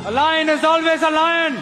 A lion is always a lion.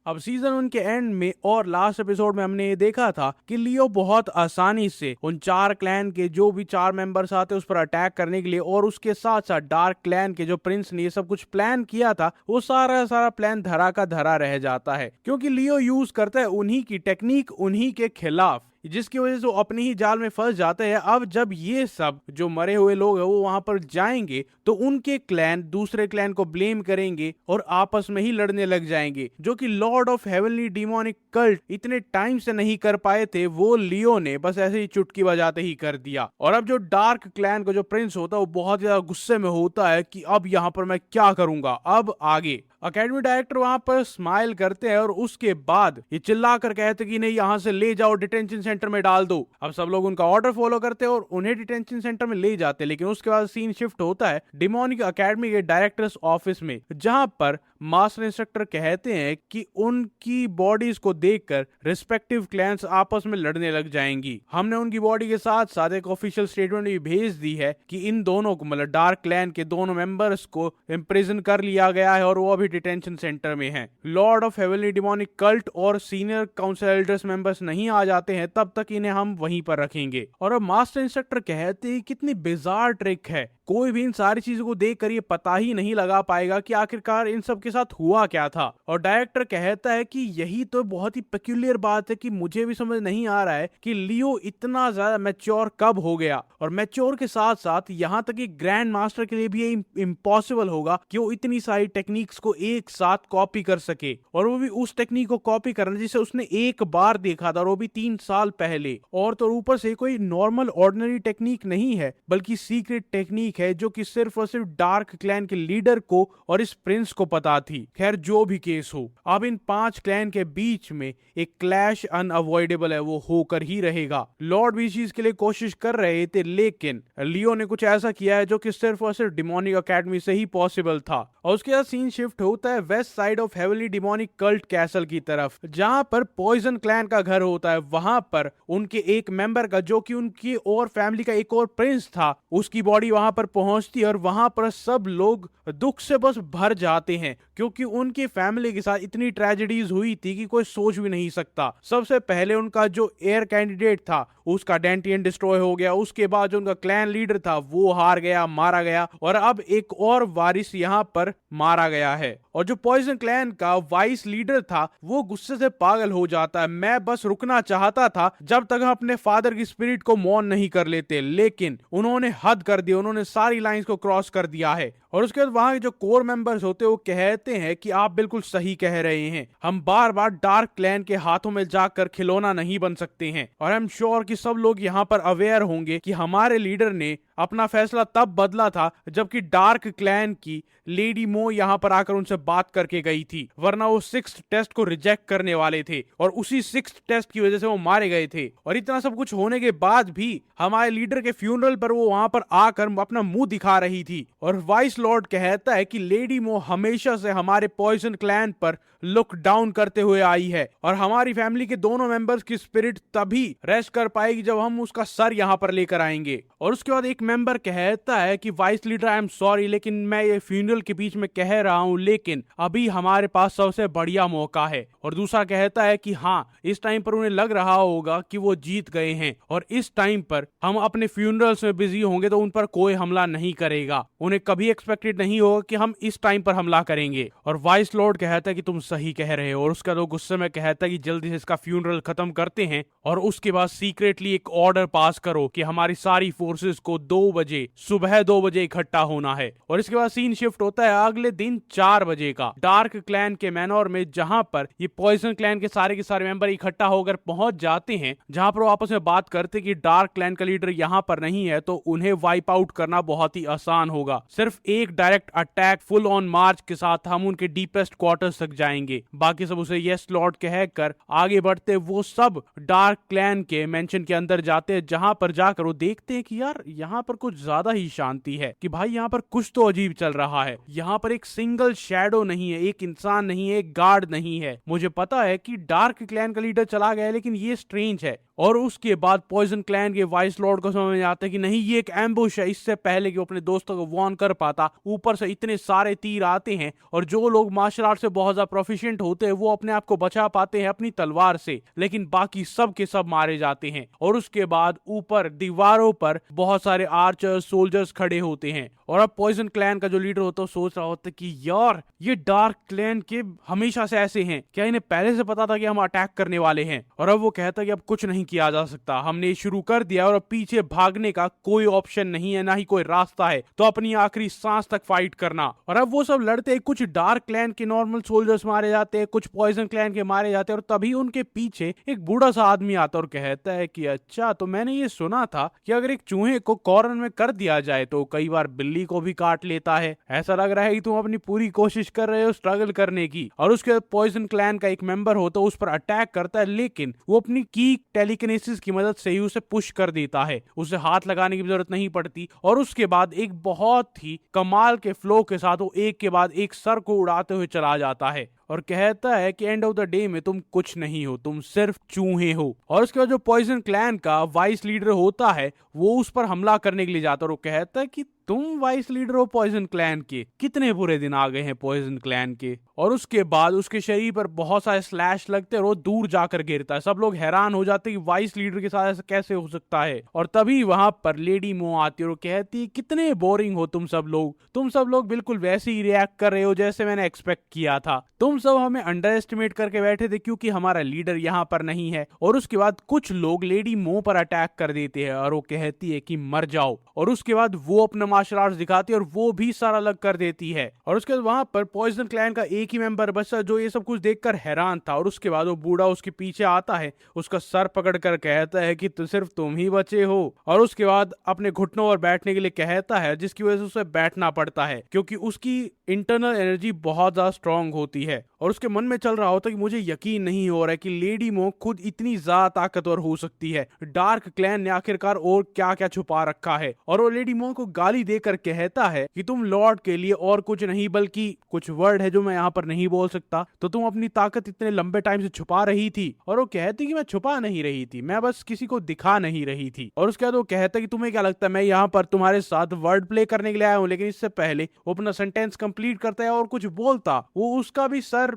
अब season 1 के and में और लास्ट एपिसोड में हमने ये देखा था कि लियो बहुत आसानी से उन 4 क्लैन के जो भी 4 मेंबर्स आते उस पर अटैक करने के लिए, और उसके साथ साथ डार्क क्लैन के जो प्रिंस ने ये सब कुछ प्लान किया था, वो सारा प्लान धरा का धरा रह जाता है, क्योंकि लियो यूज करता है उन्हीं की टेक्निक उन्हीं के खिलाफ, जिसकी वजह से वो अपने ही जाल में फंस जाते हैं। अब जब ये सब जो मरे हुए लोग हैं वो वहां पर जाएंगे तो उनके क्लैन दूसरे क्लैन को ब्लेम करेंगे और आपस में ही लड़ने लग जाएंगे, जो कि Lord of heavenly demonic cult इतने टाइम से नहीं कर पाए थे, वो लियो ने बस ऐसे ही चुटकी बजाते ही कर दिया। और अब जो डार्क क्लैन का जो प्रिंस होता है वो बहुत ज्यादा गुस्से में होता है कि अब यहाँ पर मैं क्या करूंगा, अब आगे। अकेडमी डायरेक्टर वहां पर स्माइल करते हैं और उसके बाद ये चिल्लाकर कहते कि नहीं, यहां से ले जाओ, डिटेंशन सेंटर में डाल दो। अब सब लोग उनका ऑर्डर फॉलो करते हैं और उन्हें डिटेंशन सेंटर में ले जाते हैं, लेकिन उसके बाद सीन शिफ्ट होता है डिमोनिक अकेडमी के डायरेक्टर्स ऑफिस में, जहां पर मास्टर इंस्ट्रक्टर कहते हैं कि उनकी बॉडीज को देखकर रिस्पेक्टिव क्लैंस आपस में लड़ने लग जाएंगी। हमने उनकी बॉडी के साथ साथ एक ऑफिशियल स्टेटमेंट भी भेज दी है कि इन दोनों को, मतलब डार्क क्लैन के दोनों मेंबर्स को इम्प्रिजन कर लिया गया है और वो अभी डिटेंशन सेंटर में हैं। Lord of heavenly demonic cult और सीनियर काउंसिल एल्डर्स मेंबर्स नहीं आ जाते हैं तब तक इन्हें हम वहीं पर रखेंगे। और अब मास्टर इंस्ट्रक्टर कहते हैं कितनी बिजार ट्रिक है, कोई भी इन सारी चीजों को देख कर ये पता ही नहीं लगा पाएगा कि आखिरकार इन सब के साथ हुआ क्या था। और डायरेक्टर कहता है कि यही तो बहुत ही पेक्यूलियर बात है कि मुझे भी समझ नहीं आ रहा है कि लियो इतना ज्यादा मैच्योर कब हो गया, और मैच्योर के साथ साथ यहाँ तक कि ग्रैंड मास्टर के लिए भी ये इम्पॉसिबल होगा कि वो इतनी सारी टेक्निक्स को एक साथ कॉपी कर सके, और वो भी उस टेक्निक को कॉपी करना जिसे उसने एक बार देखा था और वो भी 3 साल पहले। और तो ऊपर से कोई नॉर्मल ऑर्डिनरी टेक्निक नहीं है, बल्कि सीक्रेट टेक्निक है जो कि सिर्फ और सिर्फ डार्क क्लैन के लीडर को और इस प्रिंस को पता थी। खैर जो भी केस हो, अब इन 5 क्लैन के बीच में एक क्लैश अनअवॉइडेबल है, वो होकर ही रहेगा। लॉर्ड भी इस चीज के लिए कोशिश कर रहे थे, लेकिन लियो ने कुछ ऐसा किया है जो कि सिर्फ और सिर्फ डिमोनिक अकेडमी से ही पॉसिबल था। और उसके बाद सीन शिफ्ट होता है west side of heavenly demonic cult castle की तरफ, जहां पर पॉइजन क्लैन का घर होता है। वहां पर उनके एक मेंबर का, जो कि उनकी और फैमिली का एक और प्रिंस था, उसकी बॉडी वहां पर पहुंचती है और वहां पर सब लोग दुख से बस भर जाते हैं, क्योंकि उनकी फैमिली के साथ इतनी ट्रेजेडीज हुई थी कि कोई सोच भी नहीं सकता। सबसे पहले उनका जो एयर कैंडिडेट था उसका डेंटियन डिस्ट्रॉय हो गया, उसके बाद जो उनका क्लैन लीडर था वो हार गया, मारा गया, और अब एक और वारिस यहां पर मारा गया है। और जो पॉइजन क्लैन का वाइस लीडर था वो गुस्से से पागल हो जाता है। मैं बस रुकना चाहता था जब तक हम अपने फादर की स्पिरिट को मौन नहीं कर लेते, लेकिन उन्होंने हद कर दी, उन्होंने सारी लाइंस को क्रॉस कर दिया है। और उसके बाद वहां के जो कोर मेंबर्स होते हैं वो कहते हैं कि आप बिल्कुल सही कह रहे हैं, हम बार बार डार्क क्लैन के हाथों में जाकर खिलौना नहीं बन सकते हैं। और आई एम श्योर कि सब लोग यहाँ पर अवेयर होंगे कि हमारे लीडर ने अपना फैसला तब बदला था जबकि डार्क क्लैन की लेडी मो यहाँ पर आकर उनसे बात करके गई थी, वरना वो 6th टेस्ट को रिजेक्ट करने वाले थे और उसी 6th टेस्ट की वजह से वो मारे गए थे। और इतना सब कुछ होने के बाद भी हमारे लीडर के फ्यूनरल पर वो वहां पर आकर अपना मुंह दिखा रही थी। और वाइस लॉर्ड कहता है कि लेडी मो हमेशा से हमारे पॉइजन क्लैन पर लुक डाउन करते हुए आई है, और हमारी फैमिली के दोनों मेंबर्स की स्पिरिट तभी रेस्ट कर पाएगी जब हम उसका सर यहाँ पर लेकर आएंगे। और उसके बाद एक मेंबर कहता है कि vice leader I am sorry, लेकिन मैं ये फ्यूनरल के बीच में कह रहा हूँ, लेकिन अभी हमारे पास सबसे बढ़िया मौका है। और दूसरा कहता है कि हाँ, इस टाइम पर उन्हें लग रहा होगा कि वो जीत गए हैं और इस टाइम पर हम अपने फ्यूनरल्स में बिजी होंगे तो उन पर कोई हमला नहीं करेगा, उन्हें कभी एक्सपेक्टेड नहीं होगा कि हम इस टाइम पर हमला करेंगे। और वाइस लॉर्ड कहता है कि तुम सही कह रहे हो, और उसका तो गुस्से में कहता है कि जल्दी से इसका फ्यूनरल खत्म करते हैं और उसके बाद सीक्रेटली एक ऑर्डर पास करो कि हमारी सारी फोर्सेस को 2 बजे, सुबह 2 बजे इकट्ठा होना है। और इसके बाद सीन शिफ्ट होता है अगले दिन 4 बजे का डार्क क्लैन के मैनोर में, जहां पर ये पॉइजन क्लैन के सारे मेंबर इकट्ठा होकर पहुंच जाते हैं, जहां पर वो आपस में बात करते कि डार्क क्लैन का लीडर यहां पर नहीं है तो उन्हें वाइप आउट करना बहुत ही आसान होगा। सिर्फ एक direct attack full on March के साथ हम उनके डीपेस्ट क्वार्टर्स तक जाएंगे। बाकी सब उसे यस लॉर्ड कहकर आगे बढ़ते वो सब डार्क क्लैन के मेंशन के अंदर जाते हैं, जहां पर जाकर वो देखते हैं कि यार यहाँ पर कुछ ज्यादा ही शांति है, कि भाई यहाँ पर कुछ तो अजीब चल रहा है। यहाँ पर एक सिंगल शैडो नहीं है, एक इंसान नहीं है, एक गार्ड नहीं है। मुझे पता है कि डार्क क्लैन का लीडर चला गया है, लेकिन ये स्ट्रेंज है। और उसके बाद पॉइजन क्लैन के वाइस लॉर्ड को समझ में आता है कि नहीं, ये एक एम्बुश है। इससे पहले कि वो अपने दोस्तों को वार्न कर पाता, ऊपर से इतने सारे तीर आते हैं और जो लोग मार्शल आर्ट से बहुत ज्यादा प्रोफिशिएंट होते हैं वो अपने आप को बचा पाते हैं अपनी तलवार से, लेकिन बाकी सब के सब मारे जाते हैं। और उसके बाद ऊपर दीवारों पर बहुत सारे आर्चर्स, सोल्जर्स खड़े होते हैं। और अब पॉइजन क्लैन का जो लीडर होता है सोच रहा होता है कि यार, ये डार्क क्लैन के हमेशा से ऐसे हैं, क्या इन्हें पहले से पता था कि हम अटैक करने वाले हैं? और अब वो कहता है कि अब कुछ नहीं किया जा सकता, हमने ये शुरू कर दिया और अब पीछे भागने का कोई ऑप्शन नहीं है, ना ही कोई रास्ता है, तो अपनी आखिरी सांस तक फाइट करना। और अब वो सब लड़ते हैं, कुछ डार्क क्लैन के नॉर्मल सोल्जर्स मारे जाते हैं, कुछ पॉइजन क्लैन के मारे जाते हैं। और तभी उनके पीछे एक बूढ़ा सा आदमी आता है और कहता है कि अच्छा, तो मैंने ये सुना था कि अगर एक चूहे को कॉर्नर में कर दिया जाए तो कई बार बिल्ली को भी काट लेता है। ऐसा लग रहा है कि तुम अपनी पूरी कोशिश कर रहे हो स्ट्रगल करने की। और उसके बाद पॉइजन क्लैन का एक मेंबर होता है, उस पर अटैक करता है, लेकिन वो अपनी की टेलीकिनेसिस की मदद से ही उसे पुश कर देता है, उसे हाथ लगाने की जरूरत नहीं पड़ती। और उसके बाद एक बहुत ही कमाल के फ्लो के साथ वो एक के बाद एक सर को उड़ाते हुए चला जाता है और कहता है कि एंड ऑफ द डे में तुम कुछ नहीं हो, तुम सिर्फ चूहे हो। और उसके बाद जो पॉइजन क्लैन का वाइस लीडर होता है वो उस पर हमला करने के लिए जाता है और वो कहता है कि तुम वाइस लीडर हो पॉइजन क्लैन के, कितने बुरे दिन आ गए हैं पॉइजन क्लैन के। और उसके बाद उसके शरीर पर बहुत सारे स्लैश लगते हैं और वो दूर जाकर गिरता है। सब लोग हैरान हो जाते हैं कि वाइस लीडर के साथ ऐसा कैसे हो सकता है। और तभी वहां पर लेडी मो आती है और कहती है कितने बोरिंग हो तुम सब लोग बिल्कुल वैसे ही रिएक्ट कर रहे हो जैसे मैंने एक्सपेक्ट किया था। तुम सब हमें अंडर एस्टिमेट करके बैठे थे क्योंकि हमारा लीडर यहाँ पर नहीं है। और उसके बाद कुछ लोग लेडी मो पर अटैक कर देते हैं और वो कहती है कि मर जाओ। और उसके बाद वो अपना मार्शल आर्ट्स दिखाती है और वो भी सारा अलग कर देती है। और उसके बाद वहां पर पॉइजन क्लैन का एक ही मेंबर बचा जो ये सब कुछ देखकर हैरान था। और उसके बाद वो बूढ़ा उसके पीछे आता है, उसका सर पकड़कर कहता है कि तो सिर्फ तुम ही बचे हो। और उसके बाद अपने घुटनों पर बैठने के लिए कहता है, जिसकी वजह से उसे बैठना पड़ता है क्योंकि उसकी इंटरनल एनर्जी बहुत ज्यादा स्ट्रांग होती है। और उसके मन में चल रहा होता है कि मुझे यकीन नहीं हो रहा है कि लेडी मो खुद इतनी ज्यादा ताकतवर हो सकती है। डार्क क्लैन ने आखिरकार और क्या क्या छुपा रखा है। और वो लेडी मो को गाली देकर कहता है कि तुम लॉर्ड के लिए और कुछ नहीं बल्कि कुछ वर्ड है जो मैं यहाँ पर नहीं बोल सकता, तो तुम अपनी ताकत इतने लंबे टाइम से छुपा रही थी। और वो कहती कि मैं छुपा नहीं रही थी, मैं बस किसी को दिखा नहीं रही थी। और उसके बाद वो कहता कि तुम्हें क्या लगता है मैं यहाँ पर तुम्हारे साथ वर्ड प्ले करने के लिए आया हूँ? लेकिन इससे पहले वो अपना सेंटेंस कंप्लीट करता है और कुछ बोलता, वो उसका भी सर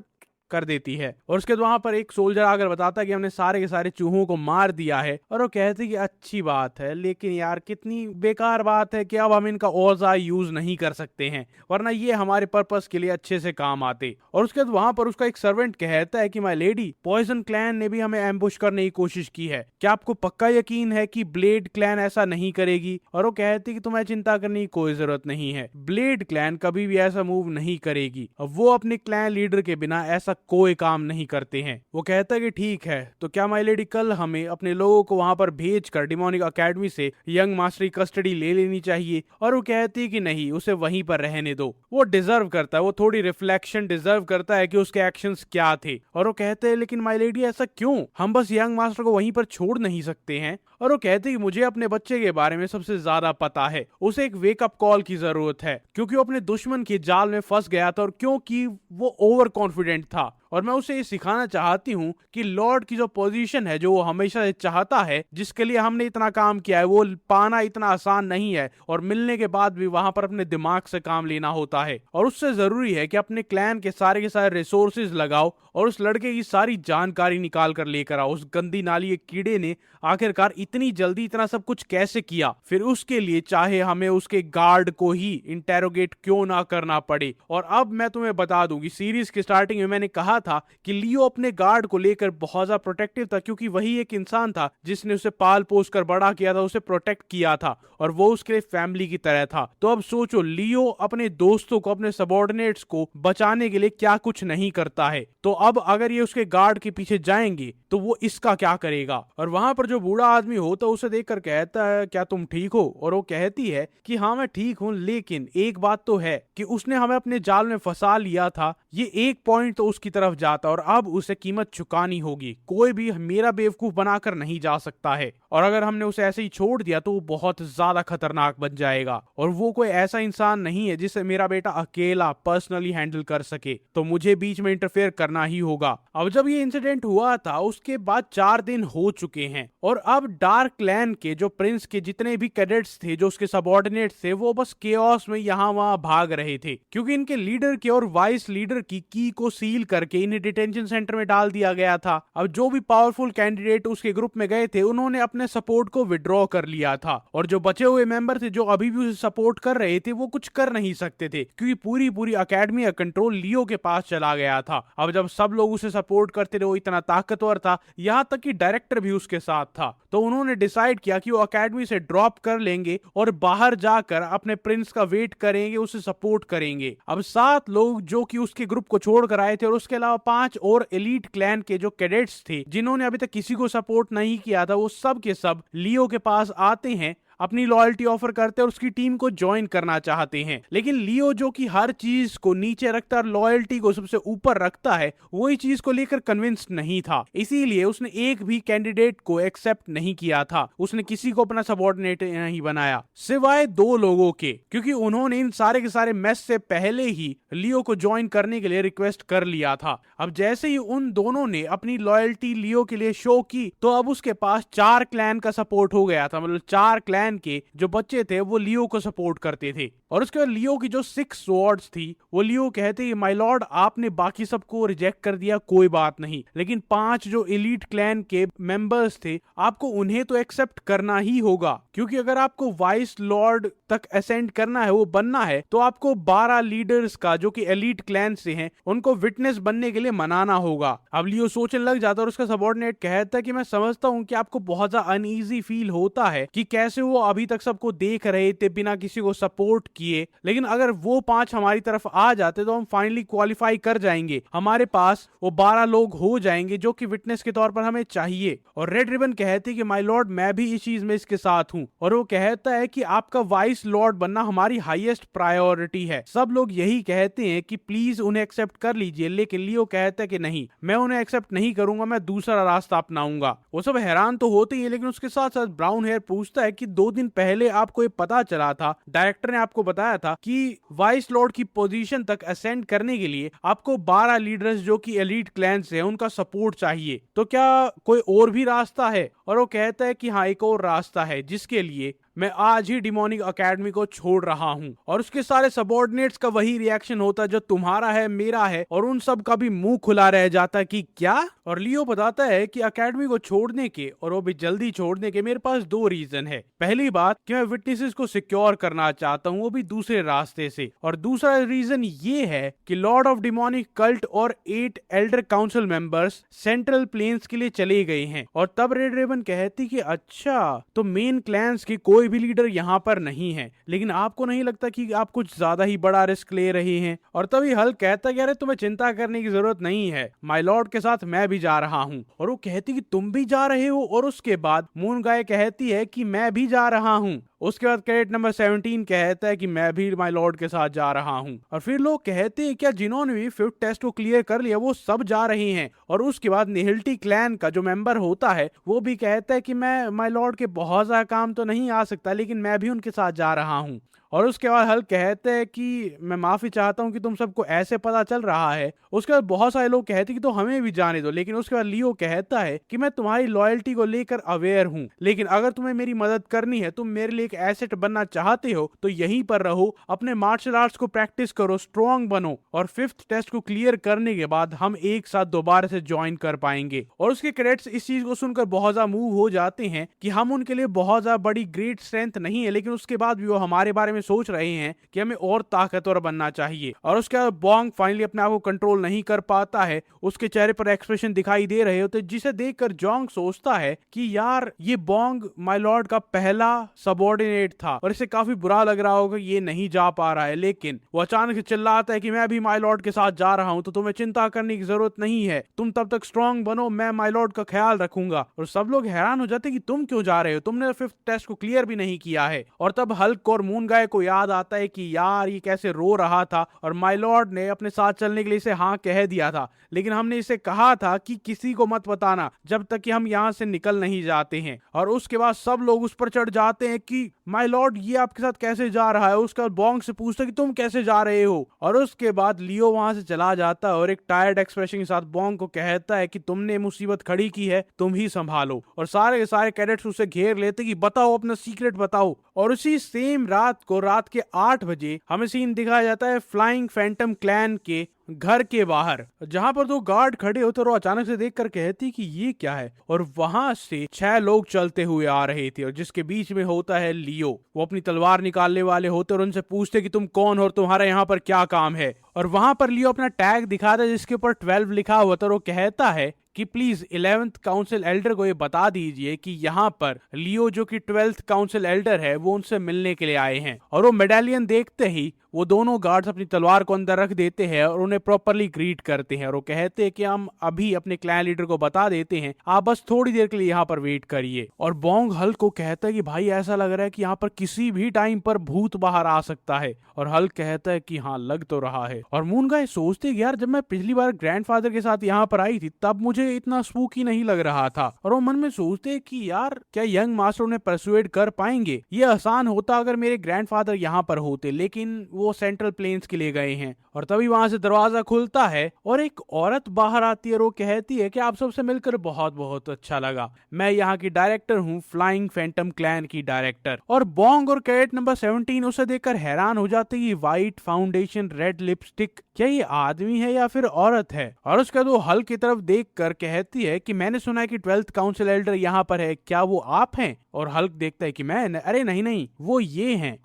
कर देती है। और उसके बाद वहां पर एक सोल्जर आकर बताता है कि हमने सारे के सारे चूहों को मार दिया है। और वो कहते हैं कि अच्छी बात है, लेकिन यार कितनी बेकार बात है कि अब हम इनका और ज्यादा यूज नहीं कर सकते हैं, वरना ये हमारे पर्पस के लिए अच्छे से काम आते। और उसके बाद वहां पर उसका एक सर्वेंट कहता है कि माय लेडी, पॉइजन क्लैन ने भी हमें एम्बुश करने की कोशिश की है, क्या आपको पक्का यकीन है कि ब्लेड क्लैन ऐसा नहीं करेगी? और वो कहती कि तुम्हें चिंता करने की कोई जरूरत नहीं है, ब्लेड क्लैन कभी भी ऐसा मूव नहीं करेगी। अब वो अपने क्लैन लीडर के बिना ऐसा कोई काम नहीं करते हैं। वो कहता है कि ठीक है, तो क्या माय लेडी कल हमें अपने लोगों को वहां पर भेजकर डिमोनिक एकेडमी से यंग मास्टर की कस्टडी ले लेनी चाहिए? और वो कहती है कि नहीं, उसे वहीं पर रहने दो, वो डिजर्व करता है, वो थोड़ी रिफ्लेक्शन डिजर्व करता है कि उसके एक्शंस क्या थे। और वो कहते हैं लेकिन माय लेडी ऐसा क्यों, हम बस यंग मास्टर को वहीं पर छोड़ नहीं सकते हैं? और वो कहते हैं कि मुझे अपने बच्चे के बारे में सबसे ज्यादा पता है, उसे एक वेकअप कॉल की जरूरत है क्योंकि वो अपने दुश्मन के जाल में फंस गया था और क्योंकि वो ओवर कॉन्फिडेंट था। और मैं उसे ये सिखाना चाहती हूँ कि लॉर्ड की जो पोजीशन है, जो वो हमेशा से चाहता है, जिसके लिए हमने इतना काम किया है, वो पाना इतना आसान नहीं है। और मिलने के बाद भी वहां पर अपने दिमाग से काम लेना होता है। और उससे जरूरी है कि अपने क्लैन के सारे रिसोर्सेज लगाओ और उस लड़के की सारी जानकारी निकाल कर लेकर आओ। उस गंदी नाली के कीड़े ने आखिरकार इतनी जल्दी इतना सब कुछ कैसे किया, फिर उसके लिए चाहे हमें उसके गार्ड को ही इंटेरोगेट क्यों ना करना पड़े। और अब मैं तुम्हें बता दूं कि सीरीज की स्टार्टिंग में मैंने कहा था कि लियो अपने गार्ड को लेकर बहुत ज्यादा प्रोटेक्टिव था क्योंकि वही एक इंसान था जिसने उसे पाल पोस कर बड़ा किया था, उसे प्रोटेक्ट किया था और वो उसके लिए फैमिली की तरह था। तो अब सोचो, लियो अपने दोस्तों को, अपने सबॉर्डिनेट्स को बचाने के लिए क्या कुछ नहीं करता है। तो अब अगर ये उसके गार्ड के पीछे जाएंगे तो वो इसका क्या करेगा? और वहां पर जो बूढ़ा आदमी होता है उसे देखकर कहता है क्या तुम ठीक हो? और वो कहती है कि हाँ मैं ठीक हूँ, लेकिन एक बात तो है कि उसने हमें अपने जाल में फंसा लिया था, ये एक पॉइंट तो उसकी तरफ जाता और अब उसे कीमत चुकानी होगी, कोई भी मेरा बेवकूफ बनाकर नहीं जा सकता है। और अगर हमने उसे ऐसे ही छोड़ दिया तो वो बहुत ज्यादा खतरनाक बन जाएगा, और वो कोई ऐसा इंसान नहीं है जिसे मेरा बेटा अकेला पर्सनली हैंडल कर सके, तो मुझे बीच में इंटरफेयर करना ही होगा। अब जब ये इंसिडेंट हुआ था उसके बाद 4 दिन हो चुके हैं, और अब डार्क क्लैन के जो प्रिंस के जितने भी कैडेट्स थे जो उसके सबऑर्डिनेट थे वो बस केओस में यहाँ वहां भाग रहे थे, क्योंकि इनके लीडर के और वाइस लीडर की को सील करके इन्हें डिटेंशन सेंटर में डाल दिया गया था। अब जो भी पावरफुल कैंडिडेट उसके ग्रुप में गए थे उन्होंने अपने सपोर्ट को विड्रॉ कर लिया था, और जो बचे हुए मेंबर थे जो अभी भी उसे सपोर्ट कर रहे थे वो कुछ कर नहीं सकते थे, क्योंकि पूरी अकेडमी का कंट्रोल लियो के पास चला गया था। अब जब सब लोग उसे सपोर्ट करते रहे वो इतना ताकतवर था, यहां तक कि डायरेक्टर भी उसके साथ था, तो उन्होंने डिसाइड किया कि वो अकेडमी से ड्रॉप कर लेंगे और बाहर जाकर अपने प्रिंस का वेट करेंगे, उसे सपोर्ट करेंगे। अब 7 लोग जो कि उसके ग्रुप को छोड़कर आए थे और उसके अलावा 5 और एलीट क्लैन के जो कैडेट्स थे जिन्होंने अभी तक किसी को सपोर्ट नहीं किया था, वो सब के सब लियो के पास आते हैं, अपनी लॉयल्टी ऑफर करते हैं और उसकी टीम को ज्वाइन करना चाहते हैं। लेकिन लियो जो कि हर चीज को नीचे रखता है, लॉयल्टी को सबसे ऊपर रखता है, वही चीज को लेकर कन्विंस्ड नहीं था, इसीलिए उसने एक भी कैंडिडेट को एक्सेप्ट नहीं किया था, उसने किसी को अपना सबऑर्डिनेट नहीं बनाया सिवाय 2 लोगों के, क्योंकि उन्होंने इन सारे के सारे मैच से पहले ही लियो को ज्वाइन करने के लिए रिक्वेस्ट कर लिया था। अब जैसे ही उन दोनों ने अपनी लॉयल्टी लियो के लिए शो की तो अब उसके पास 4 क्लैन का सपोर्ट हो गया था, मतलब 4 क्लैन के जो बच्चे थे वो लियो को सपोर्ट करते थे। और उसके बाद लियो की जो 6 स्वॉर्ड्स थी वो लियो कहते माय लॉर्ड आपने बाकी सबको रिजेक्ट कर दिया कोई बात नहीं, लेकिन 5 जो एलीट क्लैन के मेंबर्स थे आपको उन्हें तो एक्सेप्ट करना ही होगा, क्योंकि अगर आपको वाइस लॉर्ड तक असेंड करना है, वो बनना है, तो आपको 12 लीडर्स का जो कि एलीट क्लैन से हैं उनको विटनेस बनने के लिए मनाना होगा। अब लियो सोचने लग जाता है और उसका सबऑर्डिनेट कहता है कि मैं समझता हूं कि आपको बहुत ज्यादा अनईजी फील होता है कि कैसे वो अभी तक सबको देख रहे थे बिना किसी को सपोर्ट किए, लेकिन अगर वो 5 हमारी तरफ आ जाते तो हम फाइनली क्वालिफाई कर जाएंगे, हमारे पास वो 12 लोग हो जाएंगे जो कि विटनेस के तौर पर हमें चाहिए। और रेड रिबन कहते कि माय लॉर्ड मैं भी इस चीज में इसके साथ हूं, और वो कहता है कि आपका वाइस लॉर्ड बनना हमारी हाईएस्ट प्रायोरिटी है। सब लोग यही कहते हैं कि प्लीज उन्हें एक्सेप्ट कर लीजिए, लेकिन लियो कहता है कि नहीं, मैं उन्हें एक्सेप्ट नहीं करूंगा, मैं दूसरा रास्ता अपनाऊंगा। वो सब हैरान तो होते ही है, लेकिन उसके साथ साथ ब्राउन हेयर पूछता है कि 2 दिन पहले आपको ये पता चला था, डायरेक्टर ने आपको बताया था कि वाइस लॉर्ड की पोजीशन तक असेंड करने के लिए आपको 12 लीडर्स जो कि एलीट क्लैन से हैं उनका सपोर्ट चाहिए, तो क्या कोई और भी रास्ता है? और वो कहता है कि हाँ एक और रास्ता है जिसके लिए मैं आज ही डिमोनिक एकेडमी को छोड़ रहा हूं। और उसके सारे सबऑर्डिनेट्स का वही रिएक्शन होता है जो तुम्हारा है मेरा है, और उन सब का भी मुंह खुला रह जाता है कि क्या। और लियो बताता है कि एकेडमी को छोड़ने के, और वो भी जल्दी छोड़ने के, मेरे पास 2 रीजन है। पहली बात कि मैं विटनेसेस को सिक्योर करना चाहता हूं, वो भी दूसरे रास्ते से, और दूसरा रीजन ये है कि लॉर्ड ऑफ डिमोनिक कल्ट और 8 elder council members central plains के लिए चले गए हैं। और तब रेड रेबन कहती कि अच्छा तो मेन क्लैंस की कोई भी लीडर यहाँ पर नहीं है, लेकिन आपको नहीं लगता कि आप कुछ ज्यादा ही बड़ा रिस्क ले रहे हैं? और तभी हल्क कहता कि अरे तुम्हें चिंता करने की जरूरत नहीं है, माय लॉर्ड के साथ मैं भी जा रहा हूँ। और वो कहती कि तुम भी जा रहे हो, और उसके बाद मून गाय कहती है कि मैं भी जा रहा हूँ। उसके बाद कैडेट नंबर 17 कहता है कि मैं भी माय लॉर्ड के साथ जा रहा हूँ। और फिर लोग कहते हैं क्या जिन्होंने भी 5th टेस्ट को क्लियर कर लिया वो सब जा रहे हैं। और उसके बाद निहिल्टी क्लैन का जो मेंबर होता है वो भी कहता है कि मैं माय लॉर्ड के बहुत ज्यादा काम तो नहीं आ सकता, लेकिन मैं भी उनके साथ जा रहा हूँ। और उसके बाद हल्क कहते हैं कि मैं माफी चाहता हूं कि तुम सबको ऐसे पता चल रहा है। उसके बाद बहुत सारे लोग कहते हैं कि तो हमें भी जाने दो, लेकिन उसके बाद लियो कहता है कि मैं तुम्हारी लॉयल्टी को लेकर अवेयर हूं, लेकिन अगर तुम्हें मेरी मदद करनी है, तुम मेरे लिए एक एसेट बनना चाहते हो, तो यहीं पर रहो, अपने मार्शल आर्ट्स को प्रैक्टिस करो, स्ट्रॉन्ग बनो, और 5th टेस्ट को क्लियर करने के बाद हम एक साथ दोबारा से ज्वाइन कर पाएंगे। और उसके कैडेट्स इस चीज को सुनकर बहुत ज्यादा मूव हो जाते हैं कि हम उनके लिए बहुत ज्यादा बड़ी ग्रेट स्ट्रेंथ नहीं है, लेकिन उसके बाद भी वो हमारे बारे में सोच रहे हैं कि हमें और ताकतवर बनना चाहिए। और उसके बाद बॉन्ग फाइनली अपने आप को कंट्रोल नहीं कर पाता है, उसके चेहरे पर एक्सप्रेशन दिखाई दे रहे होते, जिसे देखकर जोंग सोचता है कि यार ये बॉन्ग माय लॉर्ड का पहला सबऑर्डिनेट था और इसे काफी बुरा लग रहा होगा ये नहीं जा पा रहा है, लेकिन वो अचानक से चिल्लाता है कि मैं भी माय लॉर्ड के साथ जा रहा हूं, तो तुम्हें चिंता करने की जरूरत नहीं है, तुम तब तक स्ट्रॉन्ग बनो, मैं माय लॉर्ड का ख्याल रखूंगा। और सब लोग हैरान हो जाते कि तुम क्यों जा रहे हो, तुमने 5th टेस्ट को क्लियर भी नहीं किया है। और तब हल्क और मून गाय गाय को याद आता है कि यार ये कैसे रो रहा था और माय लॉर्ड ने अपने साथ चलने के लिए इसे हाँ कह दिया था, लेकिन हमने इसे कहा था कि किसी को मत बताना जब तक कि हम यहाँ से निकल नहीं जाते हैं। और उसके बाद सब लोग उस पर चढ़ जाते हैं कि माय लॉर्ड ये आपके साथ कैसे जा रहा है। उसका बॉन्ग से पूछता है कि तुम कैसे जा रहे हो। और उसके बाद लियो वहां से चला जाता है और एक टायर्ड एक्सप्रेशन के साथ बॉन्ग को कहता है कि तुमने मुसीबत खड़ी की है, तुम ही संभालो। और सारे के सारे कैडेट्स उसे घेर लेते कि बताओ अपना सीक्रेट बताओ। और उसी सेम रात को रात के 8 बजे हमें सीन दिखाया जाता है फ्लाइंग फैंटम क्लैन के घर के बाहर, जहां पर दो गार्ड खड़े होते और वो अचानक से देखकर कहती कि ये क्या है। और वहां से 6 लोग चलते हुए आ रहे थे और जिसके बीच में होता है लियो। वो अपनी तलवार निकालने वाले होते और उनसे पूछते कि तुम कौन हो और तुम्हारा यहाँ पर क्या काम है। और वहां पर लियो अपना टैग दिखाता है जिसके ऊपर 12 लिखा हुआ था और वो कहता है कि प्लीज 11th काउंसिल एल्डर को ये बता दीजिए कि यहाँ पर लियो जो कि 12th काउंसिल एल्डर है वो उनसे मिलने के लिए आए हैं। और वो मेडालियन देखते ही वो दोनों गार्ड्स अपनी तलवार को अंदर रख देते हैं और उन्हें प्रॉपरली ग्रीट करते हैं और वो कहते हैं कि हम अभी अपने क्लैन लीडर को बता देते हैं, आप बस थोड़ी देर के लिए यहाँ पर वेट करिए। और बॉन्ग हल्क को कहता है कि भाई ऐसा लग रहा है कि यहाँ पर किसी भी टाइम पर भूत बाहर आ सकता है। और हल्क कहता है कि हाँ लग तो रहा है। और मून गाय सोचते कि यार जब मैं पिछली बार ग्रैंडफादर के साथ यहाँ पर आई थी तब मुझे इतना स्पूकी नहीं लग रहा था। और वो मन में सोचते कि यार क्या यंग मास्टर उन्हें परसुएड कर पाएंगे। ये आसान होता अगर मेरे ग्रैंडफादर यहाँ पर होते, लेकिन वो सेंट्रल प्लेन्स के लिए गए हैं। और तभी वहां से दरवाजा खुलता है और एक औरत बाहर आती है और वो कहती है कि आप सबसे मिलकर बहुत बहुत अच्छा लगा, मैं यहाँ की डायरेक्टर हूँ, फ्लाइंग फैंटम क्लैन की डायरेक्टर। और बॉन्ग और कैडेट नंबर 17 उसे देखकर हैरान हो जाते कि व्हाइट फाउंडेशन रेड लिपस्टिक, क्या ये आदमी है या फिर औरत है। और उसके बाद वो हल्क की तरफ देखकर कहती है कि मैंने सुना है कि 12th काउंसिल एल्डर यहाँ पर है, क्या वो आप हैं। और हल्क देखता है कि मैं, अरे नहीं नहीं वो ये हैं।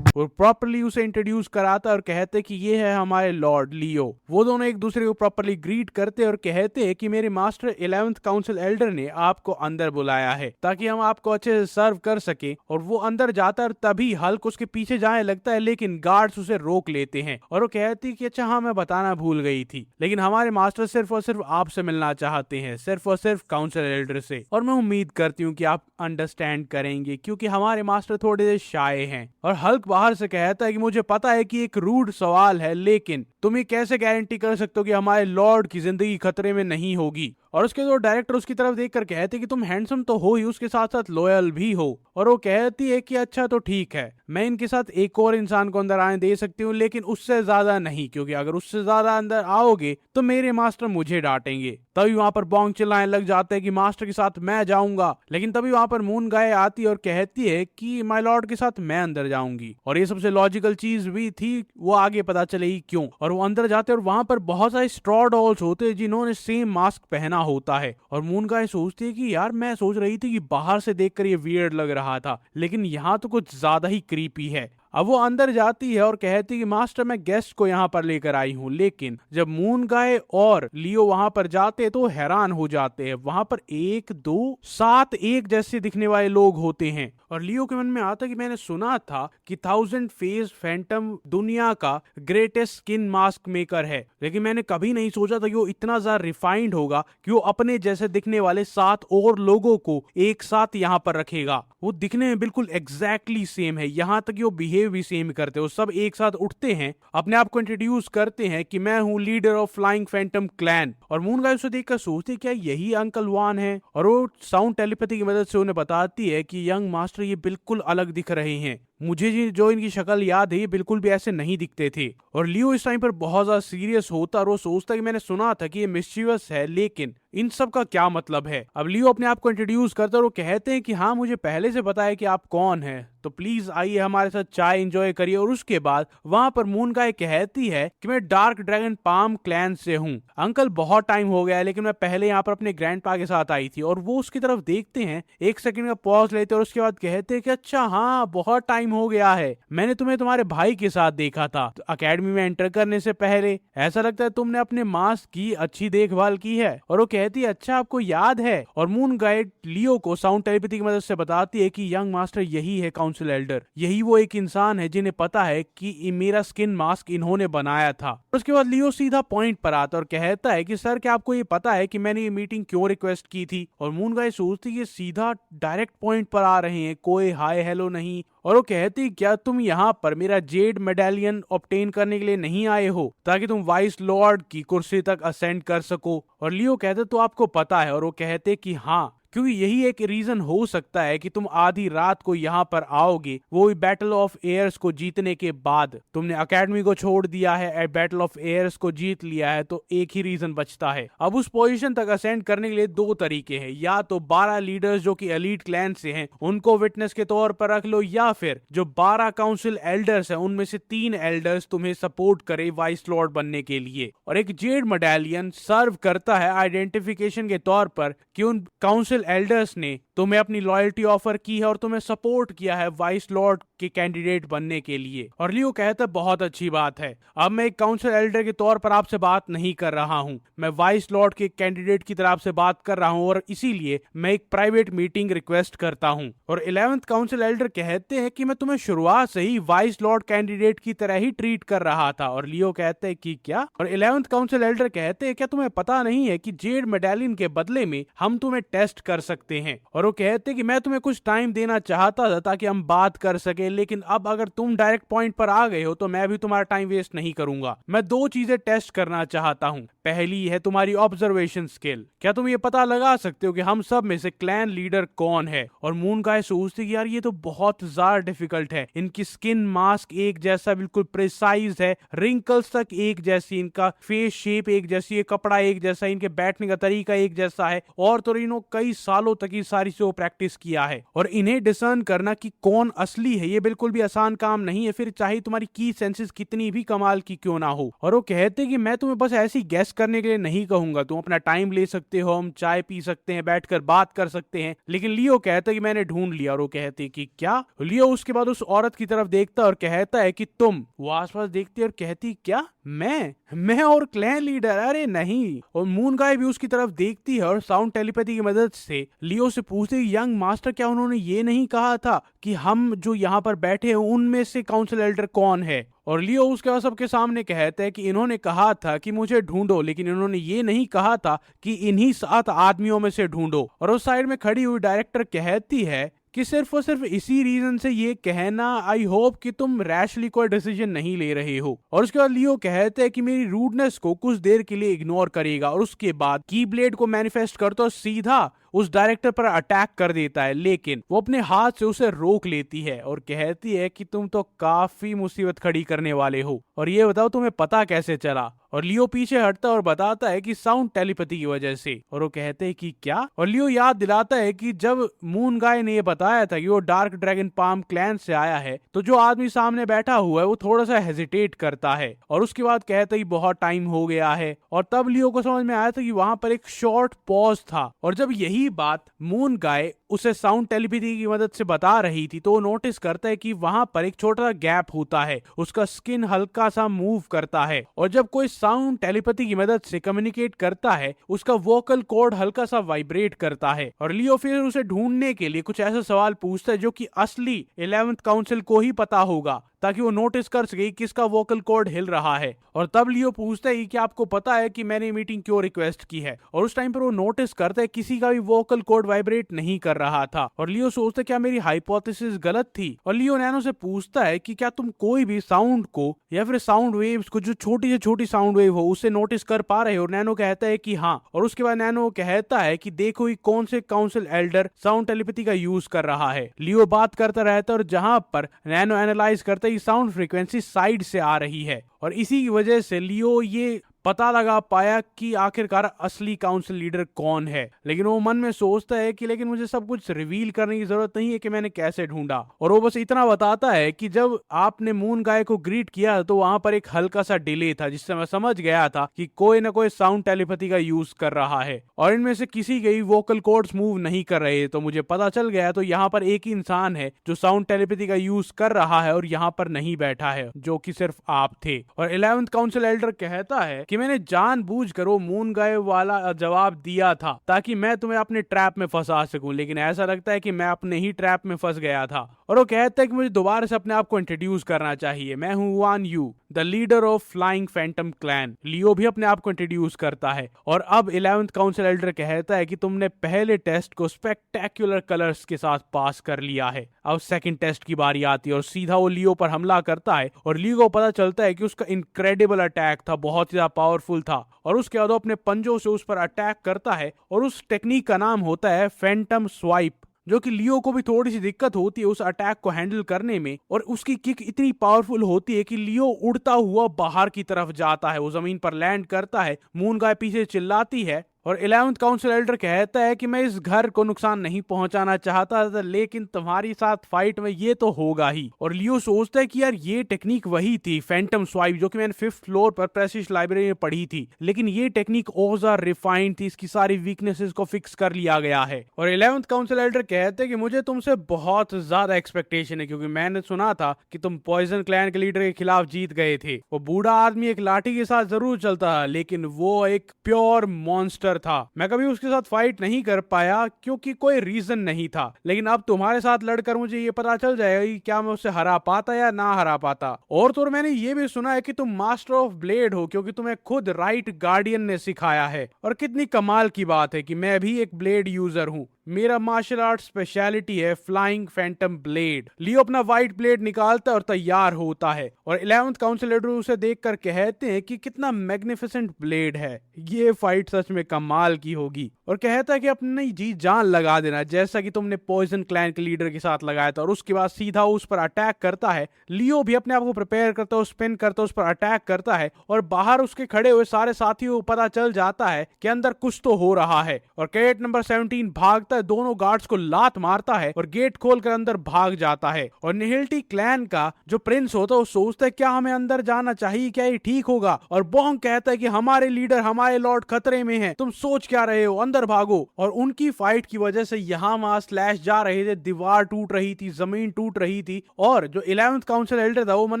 वो प्रॉपरली उसे इंट्रोड्यूस कराता और कहते कि ये है हमारे लॉर्ड लियो। वो दोनों एक दूसरे को प्रॉपरली ग्रीट करते और कहते हैं कि मेरे मास्टर 11th काउंसिल एल्डर ने आपको अंदर बुलाया है ताकि हम आपको अच्छे से सर्व कर सके। और वो अंदर जाता है तभी हल्क उसके पीछे जाने लगता है, लेकिन गार्ड्स उसे रोक लेते हैं और वो कहती कि अच्छा हाँ मैं बताना भूल गई थी, लेकिन हमारे मास्टर सिर्फ और सिर्फ आपसे मिलना चाहते हैं, सिर्फ और सिर्फ काउंसिल एल्डर से। और मैं उम्मीद करती हूँ कि आप अंडरस्टैंड करेंगे क्योंकि हमारे मास्टर थोड़े से शाय हैं। और हल्क बाहर से कहता है कि मुझे पता है कि एक रूड सवाल है, लेकिन तुम ये कैसे गारंटी कर सकते हो कि हमारे लॉर्ड की जिंदगी खतरे में नहीं होगी। और उसके दो डायरेक्टर उसकी तरफ देखकर कहते कि तुम हैंडसम तो हो ही, उसके साथ साथ लॉयल भी हो। और वो कहती है कि अच्छा तो ठीक है, मैं इनके साथ एक और इंसान को अंदर आने दे सकती हूँ, लेकिन उससे ज्यादा नहीं, क्योंकि अगर उससे ज्यादा अंदर आओगे तो मेरे मास्टर मुझे डांटेंगे। तभी वहां पर बॉन्ग चिल्लाने लग जाते हैं कि मास्टर के साथ मैं जाऊंगा। लेकिन तभी वहां पर मून गाय आती और कहती है कि माय लॉर्ड के साथ मैं अंदर जाऊंगी। और ये सबसे लॉजिकल चीज भी थी, वो आगे पता चलेगी क्यों। और वो अंदर जाते और वहां पर बहुत सारे स्ट्रॉ डॉल्स होते हैं जिन्होंने सेम मास्क पहना होता है। और मून गाय सोचती है कि यार मैं सोच रही थी कि बाहर से देखकर ये वियर्ड लग रहा था, लेकिन यहाँ तो कुछ ज्यादा ही क्रीपी है। अब वो अंदर जाती है और कहती है कि मास्टर मैं गेस्ट को यहाँ पर लेकर आई हूँ। लेकिन जब मून गाय और लियो वहां पर जाते तो हैरान हो जाते हैं, वहां पर 1 2 7 एक जैसे दिखने वाले लोग होते हैं। और लियो के मन में आता कि मैंने सुना था कि 1000 फेस फैंटम दुनिया का ग्रेटेस्ट स्किन मास्क मेकर है, लेकिन मैंने कभी नहीं सोचा था कि वो इतना ज्यादा रिफाइंड होगा कि वो अपने जैसे दिखने वाले 7 और लोगों को एक साथ यहाँ पर रखेगा। वो दिखने में बिल्कुल एग्जैक्टली सेम है, यहाँ तक कि वो बिहेव भी सेम करते हैं। वो सब एक साथ उठते हैं, अपने आप को इंट्रोड्यूस करते हैं कि मैं हूँ leader of flying phantom clan. और मून गाय उसे देखकर सोचते क्या यही अंकल वान है। और वो साउंड टेलीपैथी की मदद से उन्हें बताती है कि यंग मास्टर ये बिल्कुल अलग दिख रहे हैं, मुझे जो इनकी शक्ल याद है ये बिल्कुल भी ऐसे नहीं दिखते थे। और लियो इस टाइम पर बहुत ज्यादा सीरियस होता और वो सोचता कि मैंने सुना था कि ये मिस्चीवियस है, लेकिन इन सब का क्या मतलब है। अब लियो अपने आप को इंट्रोड्यूस करता और वो कहते हैं कि हाँ मुझे पहले से पता है कि आप कौन है, तो प्लीज आइए हमारे साथ चाय एंजॉय करिए। और उसके बाद वहां पर मून गाय कहती है कि मैं डार्क ड्रैगन पाम क्लैन से हूँ। अंकल बहुत टाइम हो गया है, लेकिन मैं पहले यहाँ पर अपने ग्रैंडपा के साथ आई थी। और वो उसकी तरफ देखते हैं, 1 सेकंड का पॉज लेते और उसके बाद कहते हैं कि अच्छा हाँ बहुत टाइम हो गया है, मैंने तुम्हें तुम्हारे भाई के साथ देखा था तो अकेडमी में एंटर करने से पहले। ऐसा लगता है तुमने अपने मास्क की अच्छी देखभाल की है। और वो कहती है अच्छा आपको याद है, और मून गाइड लियो को साउंड टेलीपैथी की मदद से बताती है कि यंग मास्टर यही है काउंसिल एल्डर, यही वो एक इंसान है जिन्हें पता है कि मेरा स्किन मास्क इन्होंने बनाया था। उसके बाद लियो सीधा पॉइंट पर आता और कहता है कि सर क्या आपको ये पता है कि मैंने ये मीटिंग क्यों रिक्वेस्ट की थी? और मून गाइड सोचती है सीधा डायरेक्ट पॉइंट पर आ रहे हैं, कोई हाय हेलो नहीं। और वो कहती क्या तुम यहाँ पर मेरा जेड मेडालियन ऑब्टेन करने के लिए नहीं आए हो ताकि तुम वाइस लॉर्ड की कुर्सी तक असेंड कर सको? और लियो कहते तो आपको पता है, और वो कहते कि हाँ क्योंकि यही एक रीजन हो सकता है कि तुम आधी रात को यहाँ पर आओगे, वो भी बैटल ऑफ एयर्स को जीतने के बाद। तुमने एकेडमी को छोड़ दिया है, बैटल ऑफ एयर्स को जीत लिया है, तो एक ही रीजन बचता है। अब उस पोजीशन तक असेंड करने के लिए दो तरीके हैं, या तो 12 लीडर्स जो कि एलीट क्लैन से हैं उनको विटनेस के तौर पर रख लो, या फिर जो 12 काउंसिल एल्डर्स हैं उनमें से 3 एल्डर्स तुम्हें सपोर्ट करे वाइस लॉर्ड बनने के लिए। और एक जेड मेडालियन सर्व करता है आइडेंटिफिकेशन के तौर पर कि उन काउंसिल एल्डर्स ने तुम्हें अपनी लॉयल्टी ऑफर की है और तुम्हें सपोर्ट किया है वाइस लॉर्ड के कैंडिडेट बनने के लिए। और लियो कहता है बहुत अच्छी बात है, अब मैं एक काउंसिल एल्डर के तौर पर आपसे बात नहीं कर रहा हूं, मैं वाइस लॉर्ड के कैंडिडेट की तरफ से बात कर रहा हूं, और इसीलिए मैं एक प्राइवेट मीटिंग रिक्वेस्ट करता हूं। और 11th काउंसिल एल्डर कहते हैं कि मैं तुम्हें शुरुआत से ही वाइस लॉर्ड कैंडिडेट की तरह ही ट्रीट कर रहा था। और लियो कहते हैं कि क्या? और 11th काउंसिल एल्डर कहते हैं क्या तुम्हें पता नहीं है कि जेड मेडालियन के बदले में हम तुम्हें टेस्ट कर सकते हैं? और वो कहते कि मैं तुम्हें कुछ टाइम देना चाहता था ताकि हम बात कर सके, लेकिन अब अगर तुम डायरेक्ट पॉइंट पर आ गए हो तो मैं भी तुम्हारा टाइम वेस्ट नहीं करूंगा। मैं दो चीजें टेस्ट करना चाहता हूं, पहली है तुम्हारी ऑब्जर्वेशन स्किल, क्या तुम ये पता लगा सकते हो कि हम सब में से क्लैन लीडर कौन है? और मून गाय सोचती कि यार ये तो बहुत ज्यादा डिफिकल्ट है, इनकी स्किन मास्क एक जैसा बिल्कुल प्रिसाइज है, रिंकल्स तक एक जैसी, इनका फेस शेप एक जैसी है, कपड़ा एक जैसा, इनके बैठने का तरीका एक जैसा है, और तो इन्होंने कई सालों तक ये सारी चीजों प्रैक्टिस किया है। और इन्हें डिसर्न करना कि कौन असली है ये बिल्कुल भी आसान काम नहीं है, फिर चाहे तुम्हारी की सेंसेस कितनी भी कमाल की क्यों ना हो। और वो कहते कि मैं तुम्हें बस ऐसी गैस करने के लिए नहीं कहूंगा, तुम अपना टाइम ले सकते हो, हम चाय पी सकते हैं, बैठकर बात कर सकते हैं, लेकिन लियो कहता है कि मैंने ढूंढ लिया। और वो कहते कि क्या? लियो उसके बाद उस औरत की तरफ देखता और कहता है कि तुम? वो आसपास देखती और कहती क्या? मैं और क्लैन लीडर? अरे नहीं। और मून गाय भी उसकी तरफ देखती है और साउंड टेलीपैथी की मदद से लियो से पूछती, यंग मास्टर क्या उन्होंने ये नहीं कहा था कि हम जो यहाँ पर बैठे हैं उनमें से काउंसिल एल्डर कौन है? और लियो उसके बाद सबके सामने कहता है कि इन्होंने कहा था कि मुझे ढूंढो, लेकिन इन्होंने ये नहीं कहा था कि इन्हीं 7 आदमियों में से ढूंढो। और उस साइड में खड़ी हुई डायरेक्टर कहती है कि सिर्फ और सिर्फ इसी रीजन से ये कहना, आई होप कि तुम रैशली कोई डिसीजन नहीं ले रहे हो। और उसके बाद लियो कहते हैं कि मेरी रूडनेस को कुछ देर के लिए इग्नोर करेगा, और उसके बाद की ब्लेड को मैनिफेस्ट करता और सीधा उस डायरेक्टर पर अटैक कर देता है, लेकिन वो अपने हाथ से उसे रोक लेती है और कहती है कि तुम तो काफी मुसीबत खड़ी करने वाले हो, और ये बताओ तुम्हें पता कैसे चला? और लियो पीछे हटता और बताता है कि साउंड टेलीपैथी की वजह से। और वो कहते हैं कि क्या? और लियो याद दिलाता है कि जब मून गाय ने ये बताया था कि वो डार्क ड्रैगन पाम क्लैन से आया है, तो जो आदमी सामने बैठा हुआ है वो थोड़ा सा हेजिटेट करता है, और उसके बाद कहता है कि बहुत टाइम हो गया है। और तब लियो को समझ में आया था कि वहां पर एक शॉर्ट पॉज था, और जब यही बात मून गाय उसे साउंड टेलीपैथी की मदद से बता रही थी तो वो नोटिस करता है कि वहां पर एक छोटा सा गैप होता है, उसका स्किन हल्का सा मूव करता है, और जब कोई साउंड टेलीपैथी की मदद से कम्युनिकेट करता है उसका वोकल कॉर्ड हल्का सा वाइब्रेट करता है। और लियो फिर उसे ढूंढने के लिए कुछ ऐसा सवाल पूछता है जो कि असली 11th काउंसिल को ही पता होगा, ताकि वो नोटिस कर सके किसका वोकल कॉर्ड हिल रहा है। और तब लियो पूछता है कि आपको पता है कि मैंने मीटिंग क्यों रिक्वेस्ट की है? और उस टाइम पर वो नोटिस करता है किसी का भी वोकल कॉर्ड वाइब्रेट नहीं कर रहा था, और लियो सोचता है क्या मेरी हाइपोथेसिस गलत थी? और लियो नैनो से पूछता है कि क्या तुम कोई भी साउंड को या फिर साउंड वेव्स को, जो छोटी से छोटी साउंड वेव हो, उसे नोटिस कर पा रहे हो? और नैनो कहता है कि हाँ। और उसके बाद नैनो कहता है कि देखो ये कौन से काउंसिल एल्डर साउंड टेलीपैथी का यूज कर रहा है। लियो बात करता रहता है और जहां पर नैनो एनालाइज करता है साउंड फ्रीक्वेंसी साइड से आ रही है, और इसी की वजह से लियो ये पता लगा पाया कि आखिरकार असली काउंसिल लीडर कौन है। लेकिन वो मन में सोचता है कि लेकिन मुझे सब कुछ रिवील करने की जरूरत नहीं है कि मैंने कैसे ढूंढा। और वो बस इतना बताता है कि जब आपने मून गाय को ग्रीट किया तो वहां पर एक हल्का सा डिले था, जिससे मैं समझ गया था कि कोई ना कोई साउंड टेलीपैथी का यूज कर रहा है, और इनमें से किसी के वोकल कॉर्ड्स मूव नहीं कर रहे, तो मुझे पता चल गया तो यहाँ पर एक ही इंसान है जो साउंड टेलीपैथी का यूज कर रहा है और यहाँ पर नहीं बैठा है, जो कि सिर्फ आप थे। और 11th काउंसिल एल्डर कहता है कि कि मैंने जानबूझकर वो मून गाय वाला जवाब दिया था ताकि मैं तुम्हें अपने ट्रैप में फंसा सकूं, लेकिन ऐसा लगता है कि मैं अपने ही ट्रैप में फंस गया था। और वो कहता है कि मुझे दोबारा से अपने आप को इंट्रोड्यूस करना चाहिए, मैं हूं Wan Yu, the leader of flying phantom clan. Leo भी अपने आप को इंट्रोड्यूस करता है और अब 11th काउंसिल एल्डर कहता है कि तुमने पहले टेस्ट को स्पेक्टेक्युलर कलर्स के साथ पास कर लिया है। अब सेकंड टेस्ट की बारी आती है और सीधा वो लियो पर हमला करता है और लियो को पता चलता है कि उसका इनक्रेडिबल अटैक था, बहुत ही ज्यादा पावरफुल था। और उसके बाद वो अपने पंजों से उस पर अटैक करता है और उस टेक्निक का नाम होता है फैंटम स्वाइप, जो कि लियो को भी थोड़ी सी दिक्कत होती है उस अटैक को हैंडल करने में। और उसकी किक इतनी पावरफुल होती है कि लियो उड़ता हुआ बाहर की तरफ जाता है, वो जमीन पर लैंड करता है। मून गाय पीछे चिल्लाती है और 11th काउंसिल एल्डर कहता है कि मैं इस घर को नुकसान नहीं पहुंचाना चाहता था, लेकिन तुम्हारी साथ फाइट में ये तो होगा ही। और लियो सोचता है कि यार ये टेक्निक वही थी फैंटम स्वाइप जो कि मैंने 5th फ्लोर पर प्रेस्टीज लाइब्रेरी में पढ़ी थी, लेकिन ये टेक्निक और ज्यादा रिफाइंड थी, इसकी सारी वीकनेसेस को फिक्स कर लिया गया है। और 11th काउंसिल एल्डर कहते हैं कि मुझे तुमसे बहुत ज्यादा एक्सपेक्टेशन है, क्योंकि मैंने सुना था कि तुम पॉइजन क्लैन के लीडर के खिलाफ जीत गए थे। वो बूढ़ा आदमी एक लाठी के साथ जरूर चलता है, लेकिन वो एक प्योर मॉन्स्टर था। मैं कभी उसके साथ फाइट नहीं कर पाया क्योंकि कोई रीजन नहीं था, लेकिन अब तुम्हारे साथ लड़कर मुझे ये पता चल जाएगा कि क्या मैं उससे हरा पाता या ना हरा पाता। और तो मैंने ये भी सुना है कि तुम मास्टर ऑफ ब्लेड हो, क्योंकि तुम्हें खुद राइट गार्डियन ने सिखाया है। और कितनी कमाल की बात है कि मैं भी एक ब्लेड यूजर हूँ, मेरा मार्शल आर्ट स्पेशलिटी है फ्लाइंग फैंटम ब्लेड। लियो अपना व्हाइट ब्लेड निकालता है और तैयार होता है और 11th काउंसिल एल्डर उसे देखकर कहते हैं कि कितना मैग्निफिसेंट ब्लेड है, ये फाइट सच में कमाल की होगी। और कहता है कि अपनी जी जान लगा देना जैसा कि तुमने पॉइजन क्लैन के लीडर के साथ लगाया था। और उसके बाद सीधा उस पर अटैक करता है। लियो भी अपने आप को प्रिपेयर करता है, स्पिन करता है, उस पर अटैक करता है और बाहर उसके खड़े हुए सारे साथियों को पता चल जाता है कि अंदर कुछ तो हो रहा है। और कैडेट नंबर 17 भागता है, दोनों गार्ड्स को लात मारता है और गेट खोलकर अंदर भाग जाता है। और निहिल्टी क्लैन का जो प्रिंस होता है वो सोचता है क्या हमें अंदर जाना चाहिए, क्या ये ठीक होगा। और बोंग कहता है कि हमारे लीडर हमारे लॉर्ड खतरे में हैं, तुम सोच क्या रहे हो, अंदर भागो। और उनकी फाइट की वजह से यहाँ वहां स्लैश जा रहे थे, दीवार टूट रही थी, जमीन टूट रही थी। और जो 11th काउंसिल एल्डर था वो मन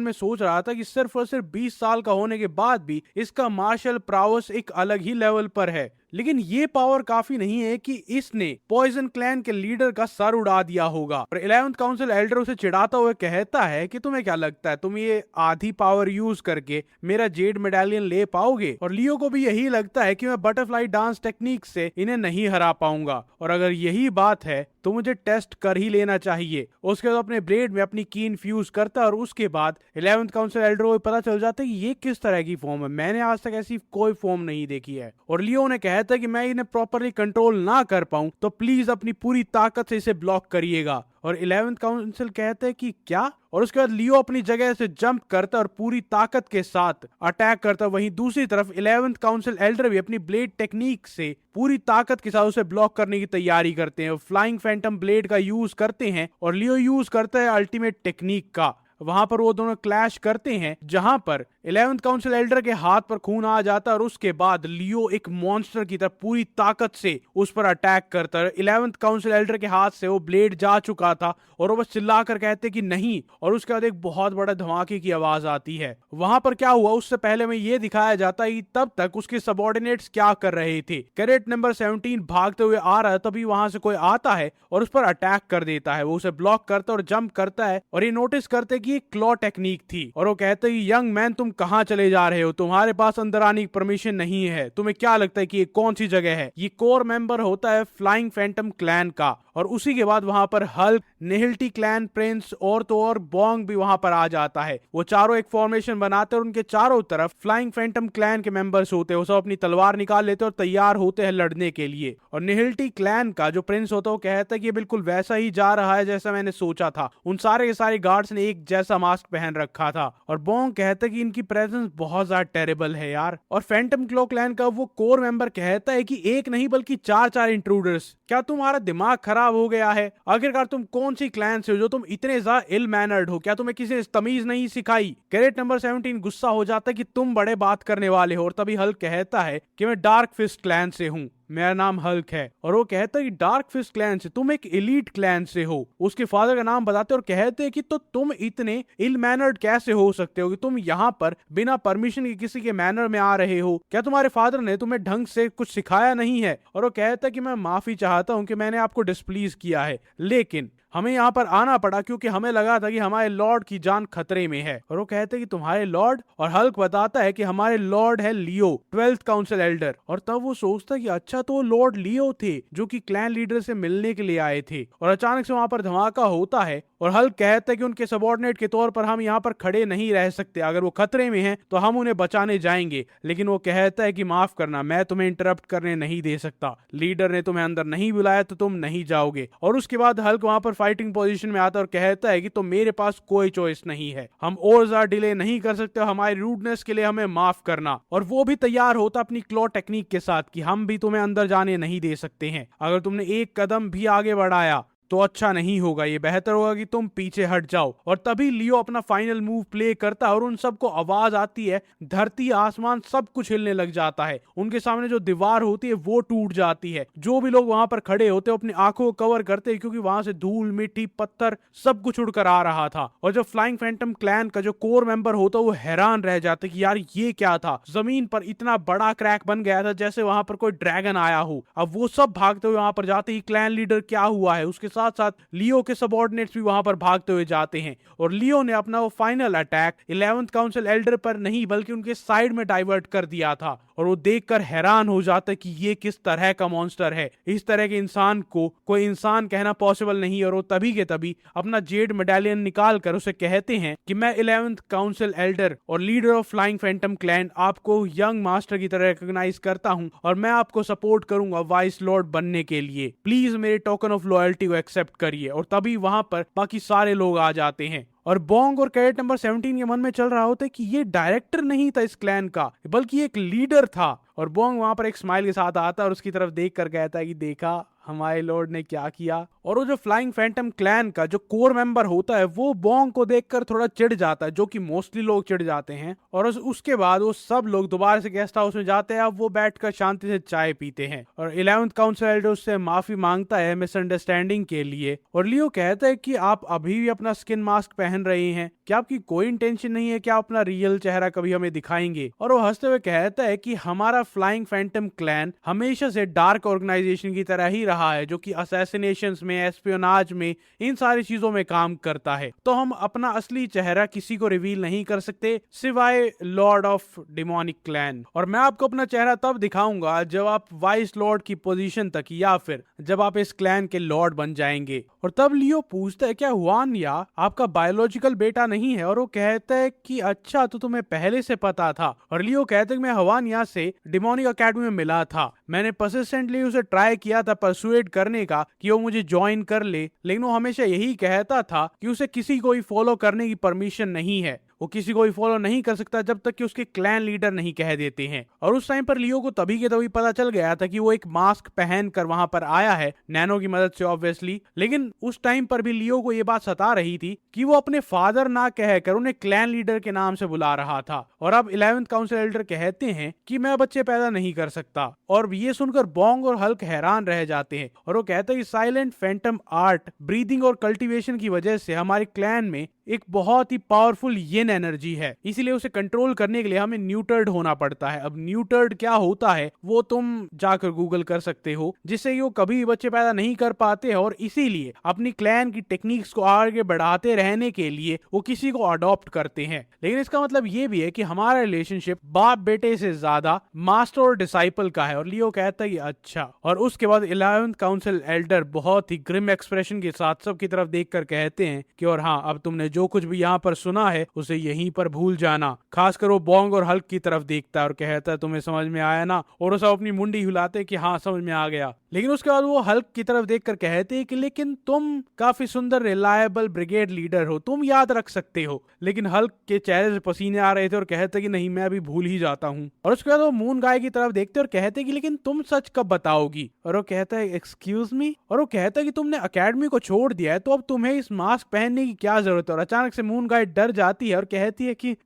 में सोच रहा था कि सिर्फ और सिर्फ 20 साल का होने के बाद भी इसका मार्शल प्रावस एक अलग ही लेवल पर है। लेकिन ये पावर काफी नहीं है कि इसने पॉइजन क्लैन के लीडर का सर उड़ा दिया होगा। और 11th काउंसिल एल्डर उसे चिढ़ाता हुए कहता है कि तुम्हें क्या लगता है तुम ये आधी पावर यूज करके मेरा जेड मेडालियन ले पाओगे। और लियो को भी यही लगता है कि मैं बटरफ्लाई डांस टेक्निक से इन्हें नहीं हरा पाऊंगा। और अगर यही बात है तो मुझे टेस्ट कर ही लेना चाहिए। उसके बाद अपने ब्लेड में अपनी की इन्फ्यूज करता है और उसके बाद 11th काउंसिल एल्डर को पता चल जाता है कि ये किस तरह की फॉर्म है, मैंने आज तक ऐसी कोई फॉर्म नहीं देखी है। और लियो ने कहता है कि मैं इन्हें प्रॉपरली कंट्रोल ना कर पाऊं तो प्लीज अपनी पूरी ताकत से इसे ब्लॉक करिएगा। और 11th काउंसिल कहते हैं कि क्या। और उसके बाद लियो अपनी जगह से जंप करता है और पूरी ताकत के साथ अटैक करता है। वहीं दूसरी तरफ 11th काउंसिल एल्डर भी अपनी ब्लेड टेक्निक से पूरी ताकत के साथ उसे ब्लॉक करने की तैयारी करते हैं। फ्लाइंग फैंटम ब्लेड का यूज करते हैं और लियो यूज करता है अल्टीमेट टेक्निक का। वहां पर वो दोनों क्लैश करते हैं, जहां पर 11th काउंसिल एल्डर के हाथ पर खून आ जाता है और उसके बाद लियो एक मॉन्स्टर की तरह पूरी ताकत से उस पर अटैक करता है। 11th काउंसिल एल्डर के हाथ से वो ब्लेड जा चुका था और वो बस चिल्लाकर कहते कि नहीं। और उसके बाद एक बहुत बड़ा धमाके की आवाज आती है। वहां पर क्या हुआ उससे पहले में ये दिखाया जाता है कि तब तक उसके सबऑर्डिनेट्स क्या कर रहे थे। कैडेट नंबर 17 भागते हुए आ रहा है, तभी वहां से कोई आता है और उस पर अटैक कर देता है। वो उसे ब्लॉक करता है और जंप करता है और ये नोटिस करते कि क्लॉ टेक्निक थी। और वो कहते हैं यंग मैन तुम कहां चले जा रहे हो, तुम्हारे पास अंदर आने की परमिशन नहीं है, तुम्हें क्या लगता है कि ये कौन सी जगह है। ये कोर मेंबर होता है फ्लाइंग फैंटम क्लैन का। और उसी के बाद वहां पर हल्क, निहिल्टी क्लैन प्रिंस और तो और बोंग भी वहां पर आ जाता है। वो चारों एक फॉर्मेशन बनाते हैं और उनके चारों तरफ फ्लाइंग फैंटम क्लैन के मेंबर्स होते हैं। वो सब अपनी तलवार निकाल लेते हैं और तैयार होते हैं लड़ने के लिए। और निहिल्टी क्लैन का जो प्रिंस होता है वो कहता है कि ये बिल्कुल वैसा ही जा रहा है जैसा मैंने सोचा था। उन सारे के सारे गार्ड्स ने एक जैसा मास्क पहन रखा था। और बोंग कहता है कि इनकी प्रेजेंस बहुत ज्यादा टेरेबल है यार। और फैंटम क्लॉ क्लैन का वो कोर मेंबर कहता है कि एक नहीं बल्कि 4 इंट्रूडर्स, क्या तुम्हारा दिमाग खराब हो गया है? आखिरकार तुम कौन सी क्लैन से हो जो तुम इतने ज्यादा इल मैनर्ड हो? क्या तुम्हें किसी ने तमीज नहीं सिखाई? कैडेट नंबर 17 गुस्सा हो जाता है कि तुम बड़े बात करने वाले हो। और तभी हल्क कहता है कि मैं डार्क फिस्ट क्लैन से हूं। मेरा नाम हल्क है। और वो कहता है कि डार्क फिस्ट क्लैन से, तुम एक एलीट क्लैन से हो। उसके फादर का नाम बताते और कहते हैं कि तो तुम इतने इल मैनर्ड कैसे हो सकते हो कि तुम यहाँ पर बिना परमिशन के किसी के मैनर में आ रहे हो? क्या तुम्हारे फादर ने तुम्हें ढंग से कुछ सिखाया नहीं है? और वो कहता है कि मैं माफी चाहता हूँ कि मैंने आपको डिस्प्लीज किया है, लेकिन हमें यहाँ पर आना पड़ा क्योंकि हमें लगा था कि हमारे लॉर्ड की जान खतरे में है। और वो कहते हैं कि तुम्हारे लॉर्ड? और हल्क बताता है कि हमारे लॉर्ड है लियो, 12th काउंसिल एल्डर। और तब वो सोचता है कि अच्छा, तो वो लॉर्ड लियो थे जो कि क्लैन लीडर से मिलने के लिए आए थे। और अचानक से वहां पर धमाका होता है और हल्क कहता है कि उनके सबॉर्डिनेट के तौर पर हम यहाँ पर खड़े नहीं रह सकते, अगर वो खतरे में हैं तो हम उन्हें बचाने जाएंगे। लेकिन वो कहता है कि माफ करना, मैं तुम्हें इंटरप्ट करने नहीं दे सकता, लीडर ने तुम्हें अंदर नहीं बुलाया तो तुम नहीं जाओगे। और उसके बाद हल्क वहां पर फाइटिंग पोजीशन में आता है और कहता है कि तो मेरे पास कोई चॉइस नहीं है, हम और ज्यादा डिले नहीं कर सकते, हमारी रूडनेस के लिए हमें माफ करना। और वो भी तैयार होता अपनी क्लॉ टेक्निक के साथ कि हम भी तुम्हें अंदर जाने नहीं दे सकते हैं, अगर तुमने एक कदम भी आगे बढ़ाया तो अच्छा नहीं होगा, ये बेहतर होगा कि तुम पीछे हट जाओ। और तभी लियो अपना फाइनल मूव प्ले करता है और उन सबको आवाज आती है, धरती आसमान सब कुछ हिलने लग जाता है, उनके सामने जो दीवार होती है वो टूट जाती है। जो भी लोग वहां पर खड़े होते हैं अपनी आंखों को कवर करते हैं क्योंकि वहां से धूल, मिट्टी, पत्थर सब कुछ उड़कर आ रहा था। और जो फ्लाइंग फैंटम क्लैन का जो कोर मेंबर होता है वो हैरान रह जाते कि यार ये क्या था, जमीन पर इतना बड़ा क्रैक बन गया था जैसे वहां पर कोई ड्रैगन आया हो। अब वो सब भागते हुए वहां पर जाते ही क्लैन लीडर क्या हुआ है, उसके साथ साथ लियो के सबऑर्डिनेट्स भी वहां पर भागते हुए जाते हैं। और लियो ने अपना वो final attack 11th council Elder पर नहीं बल्कि उनके साइड में डाइवर्ट कर दिया था। और वो देखकर हैरान हो जाता है कि ये किस तरह का मॉन्स्टर है, इस तरह के इंसान को कोई इंसान कहना पॉसिबल नहीं। और वो तभी के तभी अपना जेड मेडालियन निकाल कर उसे कहते हैं कि मैं 11th काउंसिल एल्डर और leader of flying phantom clan आपको यंग मास्टर की तरह रिकॉग्नाइज करता हूं और मैं आपको सपोर्ट करूंगा वाइस लॉर्ड बनने के लिए, प्लीज मेरे टोकन ऑफ लॉयल्टी को एक्सेप्ट करिए। और तभी वहां पर बाकी सारे लोग आ जाते हैं और बोंग और कैडेट नंबर 17 के मन में चल रहा होता है कि ये डायरेक्टर नहीं था इस क्लैन का, बल्कि एक लीडर था। और बोंग वहां पर एक स्माइल के साथ आता है और उसकी तरफ देख कर कहता है कि देखा हमारे लॉर्ड ने क्या किया। और वो जो फ्लाइंग फैंटम क्लैन का जो कोर मेंबर होता है वो बोंग को देखकर थोड़ा चिढ़ जाता है, जो कि मोस्टली लोग चिढ़ जाते हैं। और उसके बाद वो सब लोग दोबारा से गेस्ट हाउस में जाते हैं। अब वो बैठकर शांति से चाय पीते हैं और 11th काउंसिल एल्डर उससे माफी मांगता है मिसअंडरस्टैंडिंग के लिए। और लियो कहता है कि आप अभी भी अपना स्किन मास्क पहन रहे हैं, क्या आपकी कोई इंटेंशन नहीं है कि आप अपना रियल चेहरा कभी हमें दिखाएंगे? और वो हंसते हुए कहता है कि हमारा फ्लाइंग फैंटम क्लैन हमेशा से डार्क ऑर्गेनाइजेशन की तरह ही रहा है, जो कि असैसिनेशंस में, एस्पियोनाज में, इन सारी चीजों में काम करता है। तो हम अपना असली चेहरा किसी को रिवील नहीं कर सकते सिवाय लॉर्ड ऑफ डिमोनिक क्लैन। और मैं आपको अपना चेहरा तब दिखाऊंगा जब आप वाइस लॉर्ड की पोजीशन तक, या फिर जब आप इस क्लैन के लॉर्ड बन जाएंगे। और तब लियो पूछता है क्या हुआनिया आपका बायोलॉजिकल बेटा नहीं है? और वो कहता है कि अच्छा, तो तुम्हें पहले से पता था। और लियो कहते हैं कि मैं हुआनिया से डिमोनिक एकेडमी में मिला था, मैंने परसिस्टेंटली उसे ट्राई किया था परसुएड करने का कि वो मुझे ज्वाइन कर ले, लेकिन वो हमेशा यही कहता था कि उसे किसी को भी फॉलो करने की परमिशन नहीं है, वो किसी को भी फॉलो नहीं कर सकता जब तक कि उसके क्लैन लीडर नहीं कह देते हैं। और उस टाइम पर लियो को तभी के तभी पता चल गया था कि वो एक मास्क पहन कर वहां पर आया है, नैनो की मदद से ऑब्वियसली। लेकिन उस टाइम पर भी लियो को ये बात सता रही थी कि वो अपने फादर ना कहकर उन्हें क्लैन लीडर के नाम से बुला रहा था। और अब 11th काउंसिल एल्डर कहते हैं कि मैं बच्चे पैदा नहीं कर सकता। और ये सुनकर बोंग और हल्क हैरान रह जाते हैं और वो कहते हैं कि साइलेंट फैंटम आर्ट, ब्रीदिंग और कल्टीवेशन की वजह से हमारे क्लैन में एक बहुत ही पावरफुल येन एनर्जी है, इसीलिए उसे कंट्रोल करने के लिए हमें न्यूटर्ड होना पड़ता है। अब न्यूटर्ड क्या होता है वो तुम जाकर गूगल कर सकते हो, जिससे वो कभी बच्चे पैदा नहीं कर पाते हैं और इसीलिए अपनी क्लैन की टेक्निक्स को आगे बढ़ाते रहने के लिए वो किसी को अडॉप्ट करते हैं। लेकिन इसका मतलब ये भी है कि हमारा रिलेशनशिप बाप बेटे से ज्यादा मास्टर और डिसाइपल का है। और लियो कहता है अच्छा। और उसके बाद 11th काउंसिल एल्डर बहुत ही ग्रिम एक्सप्रेशन के साथ सबकी तरफ देखकर कहते हैं कि और हाँ, अब तुमने जो कुछ भी यहाँ पर सुना है उसे यहीं पर भूल जाना। खासकर वो बोंग और हल्क की तरफ देखता है और कहता है तुम्हें समझ में आया ना? और वो सब अपनी मुंडी हिलाते कि हाँ समझ में आ गया। लेकिन उसके बाद वो हल्क की तरफ देखकर कहते हैं कि लेकिन तुम काफी सुंदर रिलायबल ब्रिगेड लीडर हो, तुम याद रख सकते हो। लेकिन हल्क के चेहरे से पसीने आ रहे थे और कहते कि नहीं, मैं अभी भूल ही जाता हूँ। और उसके बाद वो मून गाय की तरफ देखते और कहते कि लेकिन तुम सच कब बताओगी। और वो कहता है एक्सक्यूज मी। और वो कहता है कि तुमने अकेडमी को छोड़ दिया है तो अब तुम्हें इस मास्क पहनने की क्या जरूरत है। और अचानक से मून गाय डर जाती है और कहती है कि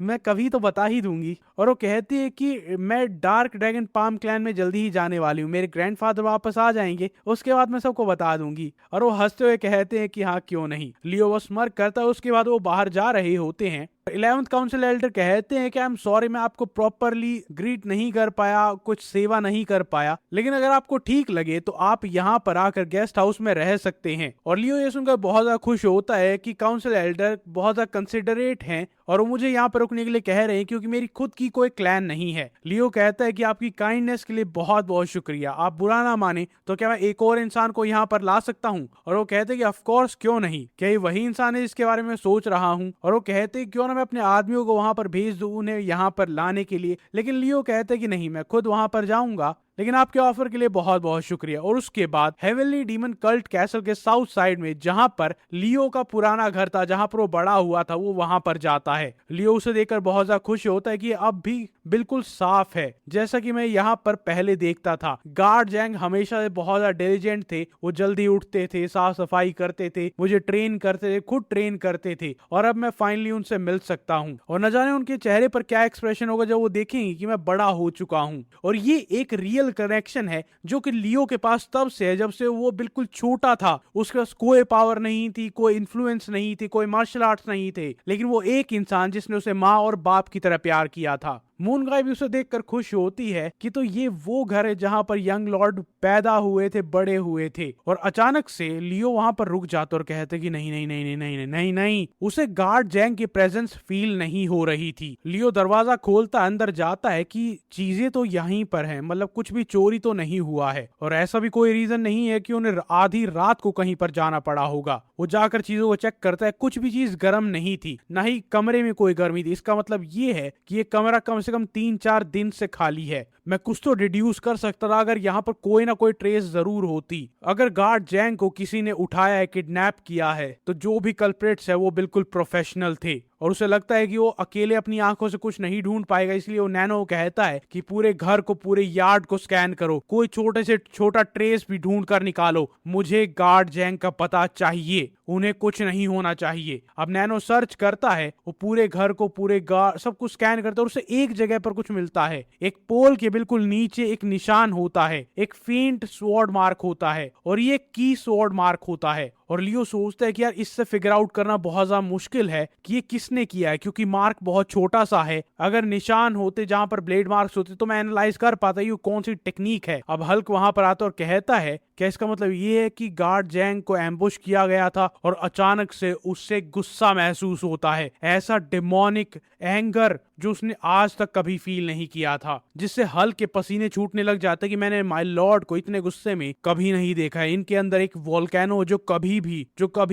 मैं कभी तो बता ही दूंगी। और वो कहती है कि मैं डार्क ड्रैगन पाम क्लैन में जल्दी ही जाने वाली हूँ, मेरे ग्रैंडफादर वापस आ जाएंगे, उसके बाद मैं सबको बता दूंगी। और वो हंसते हुए कहते हैं कि हाँ क्यों नहीं। लियो वो स्मर्क करता है। उसके बाद वो बाहर जा रहे होते हैं। 11th काउंसिल एल्डर कहते हैं कि आई एम सॉरी, मैं आपको प्रॉपरली ग्रीट नहीं कर पाया, कुछ सेवा नहीं कर पाया, लेकिन अगर आपको ठीक लगे तो आप यहाँ पर आकर गेस्ट हाउस में रह सकते हैं। और लियो ये सुनकर बहुत ज्यादा खुश होता है कि काउंसिल एल्डर बहुत ज्यादा कंसिडरेट हैं और वो मुझे यहाँ पर रुकने के लिए कह रहे हैं क्योंकि मेरी खुद की कोई क्लैन नहीं है। लियो कहता है कि आपकी काइंडनेस के लिए बहुत बहुत शुक्रिया, आप बुरा ना माने तो क्या मैं एक और इंसान को यहाँ पर ला सकता हूँ। और वो कहते हैं कि ऑफ कोर्स क्यों नहीं, क्या ये वही इंसान है जिसके बारे में सोच रहा हूँ। और वो कहते हैं क्यों ना मैं अपने आदमियों को वहां पर भेज दूं उन्हें यहाँ पर लाने के लिए। लेकिन लियो कहते हैं कि नहीं, मैं खुद वहां पर जाऊंगा, लेकिन आपके ऑफर के लिए बहुत बहुत शुक्रिया। और उसके बाद हेवनली डीमन कल्ट कैसल के साउथ साइड में जहां पर लियो का पुराना घर था, जहां पर वो बड़ा हुआ था, वो वहां पर जाता है। लियो उसे देखकर बहुत ज्यादा खुश होता है कि अब भी बिल्कुल साफ है जैसा कि मैं यहाँ पर पहले देखता था। गार्ड जैंग हमेशा से बहुत ज्यादा डिलिजेंट थे, वो जल्दी उठते थे, साफ सफाई करते थे, मुझे ट्रेन करते थे, खुद ट्रेन करते थे। और अब मैं फाइनली उनसे मिल सकता हूँ और न जाने उनके चेहरे पर क्या एक्सप्रेशन होगा जब वो देखेंगे कि मैं बड़ा हो चुका हूँ। और ये एक रियल कनेक्शन है जो कि लियो के पास तब से है जब से वो बिल्कुल छोटा था। उसके पास कोई पावर नहीं थी, कोई इन्फ्लुएंस नहीं थी, कोई मार्शल आर्ट्स नहीं थे, लेकिन वो एक इंसान जिसने उसे माँ और बाप की तरह प्यार किया था। मून गाय भी उसे देखकर खुश होती है कि तो ये वो घर है जहां पर यंग लॉर्ड पैदा हुए थे, बड़े हुए थे। और अचानक से लियो वहां पर रुक जाता और कहते कि नहीं नहीं नहीं नहीं नहीं नहीं नहीं, उसे गार्ड जैंग की प्रेजेंस फील नहीं हो रही थी। लियो दरवाजा खोलता अंदर जाता है कि चीजें तो यहीं पर हैं, मतलब कुछ भी चोरी तो नहीं हुआ है और ऐसा भी कोई रीजन नहीं है कि उन्हें आधी रात को कहीं पर जाना पड़ा होगा। वो जाकर चीजों को चेक करता है, कुछ भी चीज गर्म नहीं थी, ना ही कमरे में कोई गर्मी थी। इसका मतलब ये है कि ये कमरा कम से कम 3-4 दिन से खाली है। मैं कुछ तो डिड्यूस कर सकता था अगर यहाँ पर कोई ना कोई ट्रेस जरूर होती। अगर गार्ड जैंग को किसी ने उठाया है, किडनैप किया है, तो जो भी कल्प्रेट्स है वो बिल्कुल प्रोफेशनल थे। और उसे लगता है कि वो अकेले अपनी आंखों से कुछ नहीं ढूंढ पाएगा, इसलिए वो नैनो कहता है कि पूरे घर को, पूरे यार्ड को स्कैन करो, कोई छोटे से छोटा ट्रेस भी ढूंढ कर निकालो, मुझे गार्ड जैंग का पता चाहिए, उन्हें कुछ नहीं होना चाहिए। अब नैनो सर्च करता है, वो पूरे घर को, पूरे सब कुछ स्कैन करता है और उसे एक जगह पर कुछ मिलता है। एक पोल के बिल्कुल नीचे एक निशान होता है, एक फेंट स्वॉर्ड मार्क होता है और ये की स्वॉर्ड मार्क होता है। और लियो सोचता है कि यार इससे फिगर आउट करना बहुत ज्यादा मुश्किल है कि ये किसने किया है, क्योंकि मार्क बहुत छोटा सा है। अगर निशान होते जहां पर ब्लेड मार्क्स होते तो मैं एनालाइज कर पाता ये कौन सी टेक्निक है। अब हल्क वहां पर आता और कहता है क्या इसका मतलब ये है कि गार्ड जैंग को एम्बुश किया गया था। और अचानक से उससे गुस्सा महसूस होता है, ऐसा डिमोनिक एंगर जो उसने आज तक कभी फील नहीं किया था, जिससे हल्क के पसीने छूटने लग जाते कि मैंने माय लॉर्ड को इतने गुस्से में कभी नहीं देखा है। इनके अंदर एक वोल्केनो जो कभी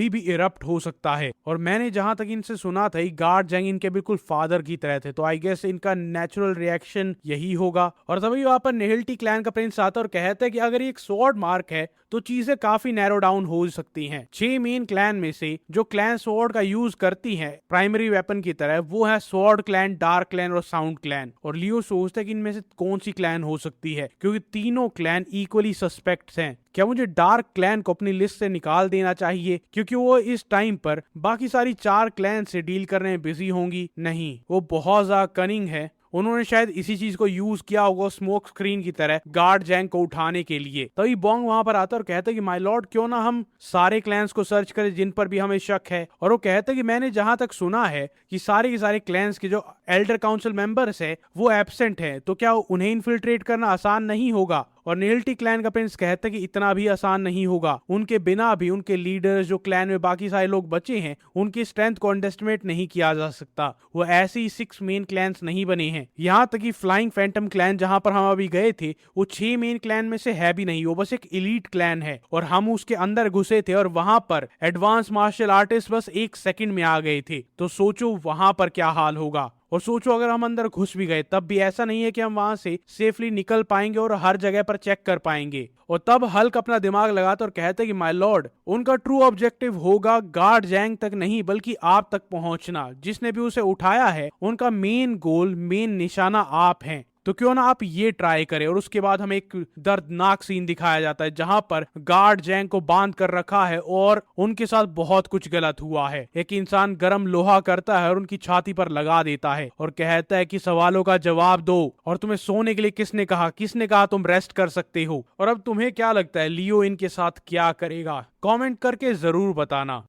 भी इरप्ट हो सकता है। और मैंने जहां तक इनसे सुना था गार्ड जैंग इनके बिल्कुल फादर की तरह थे, तो आई गेस इनका नेचुरल रिएक्शन यही होगा। और तभी वहां पर निहिल्टी क्लैन का प्रिंस आता और कहता है कि अगर ये एक स्वॉर्ड मार्क है तो चीजें काफी नैरो डाउन हो सकती हैं। 6 मेन क्लैन में से जो क्लैन स्वॉर्ड का यूज करती हैं प्राइमरी वेपन की तरह, वो है स्वॉर्ड क्लैन, डार्क क्लैन और साउंड क्लैन। और लियो सोचता है कि इनमें से कौन सी क्लैन हो सकती है, क्योंकि तीनों क्लैन इक्वली सस्पेक्ट्स हैं। क्या मुझे डार्क क्लैन को अपनी लिस्ट से निकाल देना चाहिए क्योंकि वो इस टाइम पर बाकी सारी 4 क्लैन से डील करने में बिजी होंगी? नहीं, वो बहुत ज्यादा कनिंग है। उन्होंने शायद इसी चीज को यूज किया होगा स्मोक स्क्रीन की तरह गार्ड जैंग को उठाने के लिए। तभी बॉन्ग वहां पर आता और कहता है कि माय लॉर्ड क्यों ना हम सारे क्लैंस को सर्च करें जिन पर भी हमें शक है। और वो कहता है कि मैंने जहां तक सुना है कि सारे के सारे क्लैंस के जो एल्डर काउंसिल मेंबर्स है वो एब्सेंट है, तो क्या उन्हें इन्फिल्ट्रेट करना आसान नहीं होगा? और निहिल्टी क्लैन का प्रिंस कहता है कि इतना भी आसान नहीं होगा, उनके बिना भी उनके लीडर्स जो क्लैन में बाकी सारे लोग बचे हैं उनकी स्ट्रेंथ को अंडरएस्टिमेट नहीं किया जा सकता। वो ऐसे ही 6 मेन क्लैंस नहीं बने हैं। यहाँ तक कि फ्लाइंग फैंटम क्लैन जहां पर हम अभी गए थे वो 6 मेन क्लैन में से है भी नहीं, वो बस एक एलीट क्लैन है। और हम उसके अंदर घुसे थे और वहां पर एडवांस मार्शल आर्टिस्ट बस 1 सेकंड में आ गए थे, तो सोचो वहां पर क्या हाल होगा। और सोचो अगर हम अंदर घुस भी गए तब भी ऐसा नहीं है कि हम वहां से सेफली निकल पाएंगे और हर जगह पर चेक कर पाएंगे। और तब हल्क अपना दिमाग लगाता और कहता है कि माय लॉर्ड, उनका ट्रू ऑब्जेक्टिव होगा गार्ड जैंग तक नहीं बल्कि आप तक पहुंचना। जिसने भी उसे उठाया है उनका मेन गोल, मेन निशाना आप हैं। तो क्यों ना आप ये ट्राई करें। और उसके बाद हमें एक दर्दनाक सीन दिखाया जाता है जहां पर गार्ड जैंग को बांध कर रखा है और उनके साथ बहुत कुछ गलत हुआ है। एक इंसान गर्म लोहा करता है और उनकी छाती पर लगा देता है और कहता है कि सवालों का जवाब दो, और तुम्हें सोने के लिए किसने कहा तुम रेस्ट कर सकते हो। और अब तुम्हें क्या लगता है लियो इनके साथ क्या करेगा? कमेंट करके जरूर बताना।